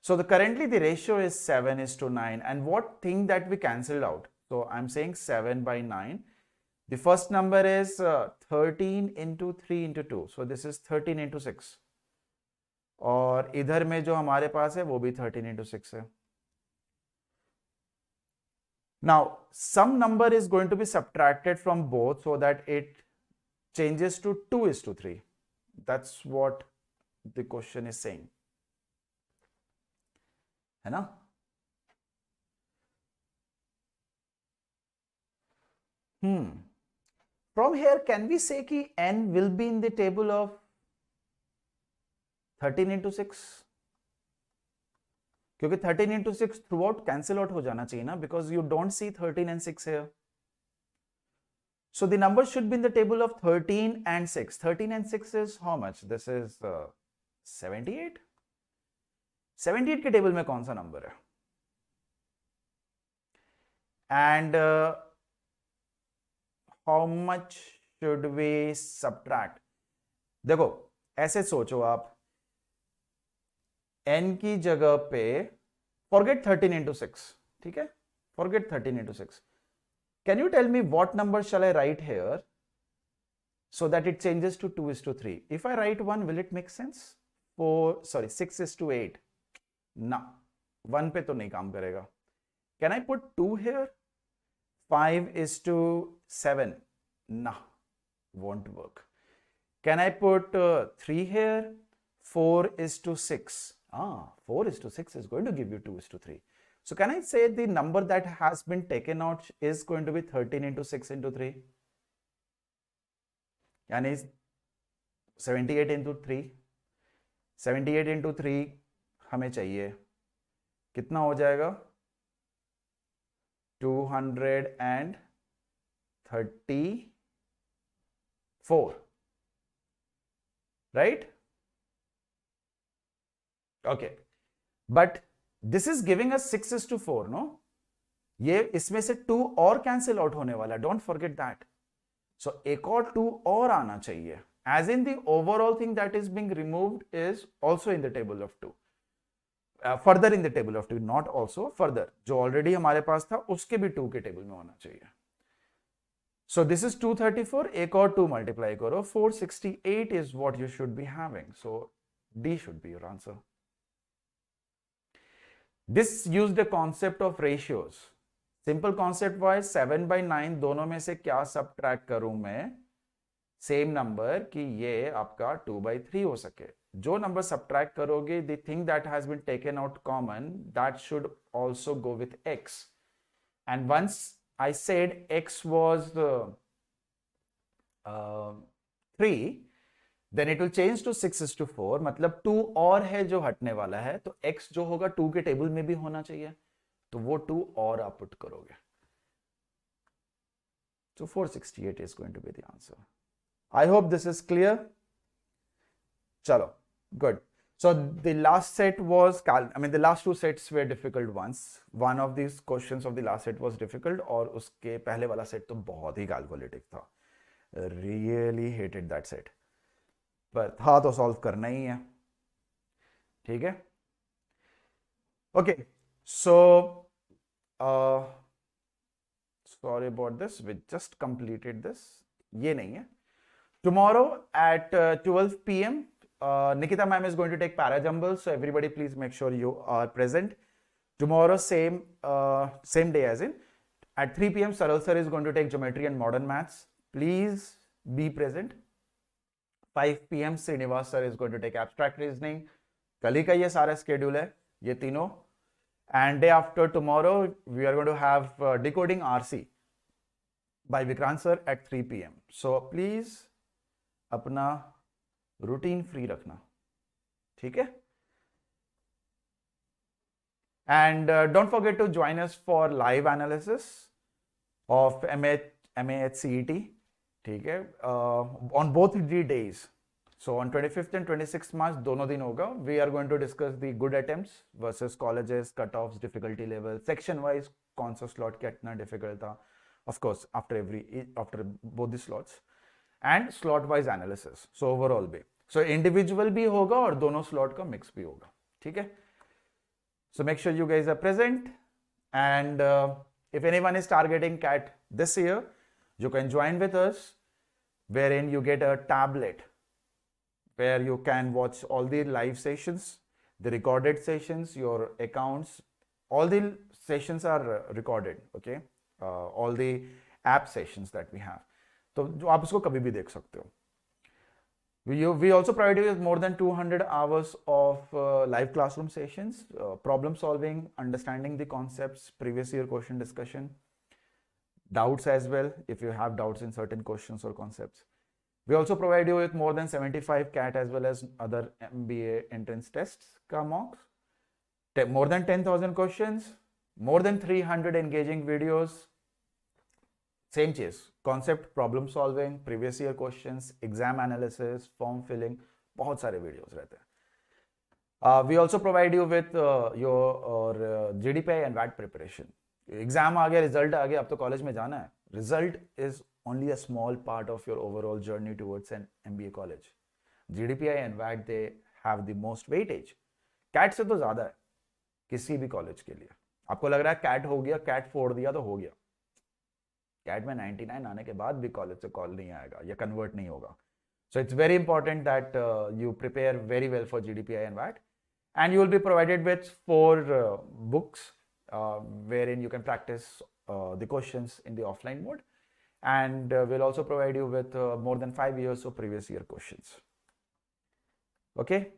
So currently the ratio is 7:9, and what thing that we cancelled out? So I'm saying 7 by 9. The first number is 13 into 3 into 2. So this is 13 into 6. और इधर में जो हमारे पास है वो भी 13 into 6 है. Now some number is going to be subtracted from both so that it changes to 2:3. That's what the question is saying. है ना? From here, can we say कि n will be in the table of 13 into 6? क्योंकि 13 into 6 throughout cancel out हो जाना चाहिए ना, because you don't see 13 and 6 here. So the number should be in the table of 13 and 6. 13 and 6 is how much? This is 78. 78 के table में कौन सा number है? And how much should we subtract? देखो ऐसे सोचो आप, n की जगह पे फॉरगेट 13 into 6, ठीक है, forget 13 into 6. Can you tell me what number shall I write here so that it changes to 2:3? If I write 1, will it make sense? 6:8. ना, 1 पे तो नहीं काम करेगा. Can I put 2 here? 5:7. Nah, won't work. Can I put 3 here? 4:6. 4:6 is going to give you 2:3. So can I say the number that has been taken out is going to be 13 into 6 into 3? यानी 78 into 3. 78 into 3 हमें चाहिए, कितना हो जाएगा? 234, right? Okay, but this is giving us 6:4, no? ये इसमें से 2 और कैंसिल आउट होने वाला, डोंट फॉरगेट दैट. सो एक और 2 और आना चाहिए, as in the overall thing that is being removed is also in the table of 2. Further in the table of 2, not also, further. जो already हमारे पास था उसके भी 2 के टेबल में होना चाहिए. So this is 234, एक और 2 multiply करो, 468 is what you should be having. So D should be your answer. This used the concept of ratios. Simple concept wise 7/9 दोनों में से क्या subtract करूं मैं सेम नंबर कि ये आपका 2/3 हो सके. जो नंबर subtract करोगे, the thing that has been taken out common, that should also go with x. And once I said x was 3, then it will change to 6:4. मतलब 2 और है जो हटने वाला है, तो x जो होगा 2 के टेबल में भी होना चाहिए, तो वो 2 और आप पुट करोगे. So 468 is going to be the answer. I hope this is clear. Chalo, good. So the last set was, the last 2 sets were difficult ones. One of these questions of the last set was difficult, और उसके पहले वाला set तो बहुत ही calculative था. Really hated that set. पर था तो solve करना ही है, ठीक है? Okay, so sorry about this. We just completed this. ये नहीं है. Tomorrow at 12 p.m. Nikita ma'am is going to take parajumble, so everybody please make sure you are present. Tomorrow same day as in at 3 p.m. Saral sir is going to take geometry and modern maths. Please be present. 5 p.m. Srinivas sir is going to take abstract reasoning. कल ही का ये सारा schedule है, ये तीनों. And day after tomorrow we are going to have decoding RC by Vikrant sir at 3 p.m. So please अपना routine free रखना, ठीक है? And don't forget to join us for live analysis of MAH CET, ठीक है? On both the days. So on 25th and 26th March दोनों दिन होगा. We are going to discuss the good attempts versus colleges, cutoffs, difficulty level, section wise कौन सा slot कितना difficult था. Of course after both the slots. And slot wise analysis. So overall भी. So individual भी होगा और दोनों slot का mix भी होगा, ठीक है? So make sure you guys are present. And if anyone is targeting CAT this year, you can join with us, wherein you get a tablet where you can watch all the live sessions, the recorded sessions, your accounts, all the sessions are recorded, okay? All the app sessions that we have. तो जो आप उसको कभी भी देख सकते हो. We also provide you with more than 200 hours of live classroom sessions, problem solving, understanding the concepts, previous year question discussion, doubts as well if you have doubts in certain questions or concepts. We also provide you with more than 75 CAT as well as other MBA entrance tests ka mocks, more than 10,000 questions, more than 300 engaging videos. Same चीज, concept, problem solving, previous year questions, exam analysis, form filling, बहुत सारे videos रहते हैं. We also provide you with your GDPI and VAT preparation. Exam आ गया, result आ गया, अब तो college में जाना है. Result is only a small part of your overall journey towards an MBA college. GDPI and VAT, they have the most weightage. CAT से तो ज़्यादा है किसी भी कॉलेज के लिए. आपको लग रहा है CAT हो गया, CAT फोड़ दिया तो हो गया. CAT में 99 आने के बाद भी कॉलेज से कॉल नहीं आएगा या कन्वर्ट नहीं होगा. So it's very important that you prepare very well for GDPI and VAT, and you will be provided with 4 books wherein you can practice the questions in the offline mode, and we'll also provide you with more than 5 years of previous year questions. Okay.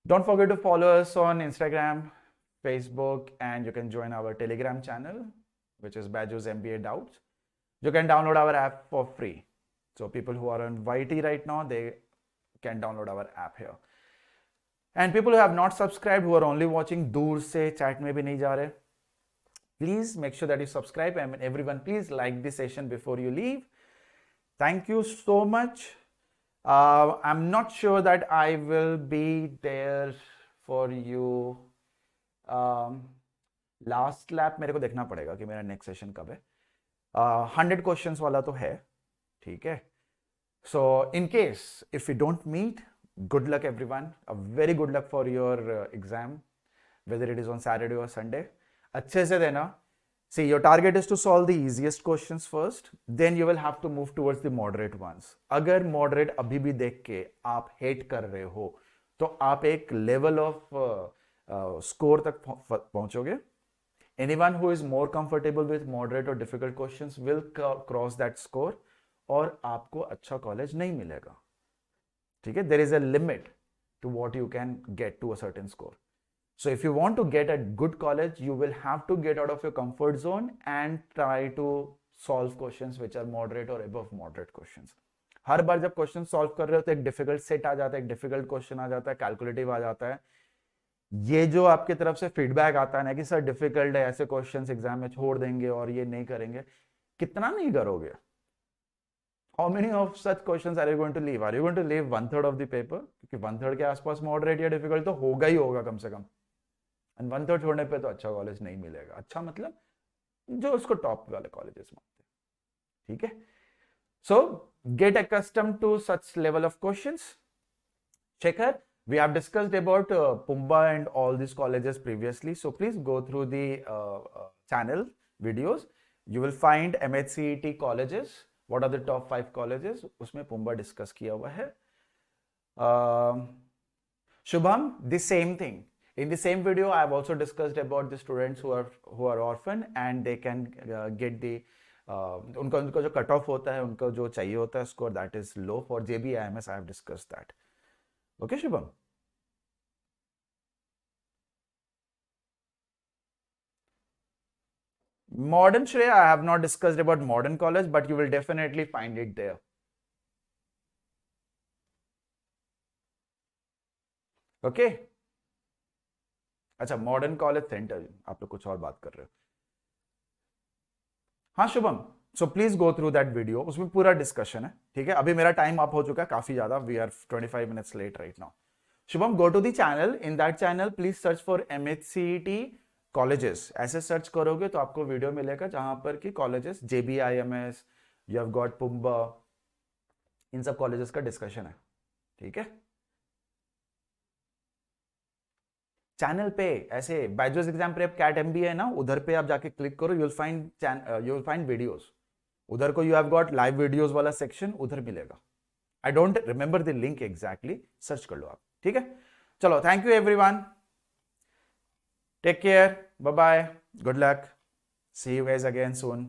Don't forget to follow us on Instagram, Facebook, and you can join our Telegram channel, which is BYJU'S MBA Doubts. You can download our app for free. So people who are on YT right now, they can download our app here. And people who have not subscribed, who are only watching दूर से chat में भी नहीं जा रहे, please make sure that you subscribe, and everyone please like this session before you leave. Thank you so much. I'm not sure that I will be there for you. Last lap मेरे को देखना पड़ेगा कि मेरा next session कब है. 100 questions वाला तो है, ठीक है. So in case if we don't meet, good luck everyone. A very good luck for your exam, whether it is on Saturday or Sunday. अच्छे से देना. See, your target is to solve the easiest questions first, then you will have to move towards the moderate ones. अगर moderate अभी भी देख के आप hate कर रहे हो, तो आप एक level of score तक पहुंचोगे. Anyone who is more comfortable with moderate or difficult questions will cross that score, और आपको अच्छा कॉलेज नहीं मिलेगा. ठीक है. There is a limit to what you can get to a certain score. So if you want to get a good college, you will have to get out of your comfort zone and try to solve questions which are moderate or above moderate questions. हर बार जब question solve कर रहे हो तो एक difficult set आ जाता है, एक difficult question आ जाता है, कैलकुलेटिव आ जाता है. ये जो आपकी तरफ से फीडबैक आता है ना कि सर डिफिकल्ट है, ऐसे क्वेश्चंस एग्जाम में छोड़ देंगे और ये नहीं करेंगे, कितना नहीं करोगे? How many of such questions are you going to leave? Are you going to leave 1/3 of the paper? क्योंकि 1/3 के आसपास मॉडरेट या डिफिकल्ट तो होगा ही होगा कम से कम. एंड 1/3 छोड़ने पे तो अच्छा कॉलेज नहीं मिलेगा. अच्छा मतलब जो उसको टॉप वाले कॉलेजेस मानते हैं. ठीक है. So get accustomed to such level of questions. Shekhar, we have discussed about Pumba and all these colleges previously, so please go through the channel videos. You will find MAH CET colleges. What are the top 5 colleges? उसमें Pumba discuss किया हुआ है. Shubham, the same thing. In the same video, I have also discussed about the students who are orphan, and they can get the उनका जो cut off होता है, उनको जो चाहिए होता है score, that is low. For JB IMS, I have discussed that. Okay, Shubham. Modern, Shreya, I have not discussed about modern college, but you will definitely find it there. Okay. अच्छा, modern college centre, आप लोग कुछ और बात कर रहे हो. हाँ Shubham, so please go through that video, उसमें पूरा डिस्कशन है. ठीक है. अभी मेरा टाइम अप हो चुका है काफी ज्यादा. We are 25 minutes late right now. Shubham, go to the channel. In that channel please search for MAH CET colleges. ऐसे सर्च करोगे तो आपको वीडियो मिलेगा जहां पर कि colleges JB IMS, you have got PUMBA, इन सब कॉलेजेस का डिस्कशन है. ठीक है. चैनल पे ऐसे BYJU'S exam prep CAT MBA है ना, उधर पे आप जाके क्लिक करो, you'll find videos. उधर को you have got live videos वाला सेक्शन उधर मिलेगा. I don't remember the link exactly, search कर लो आप. ठीक है. चलो, thank you everyone, take care, bye bye, good luck, see you guys again soon.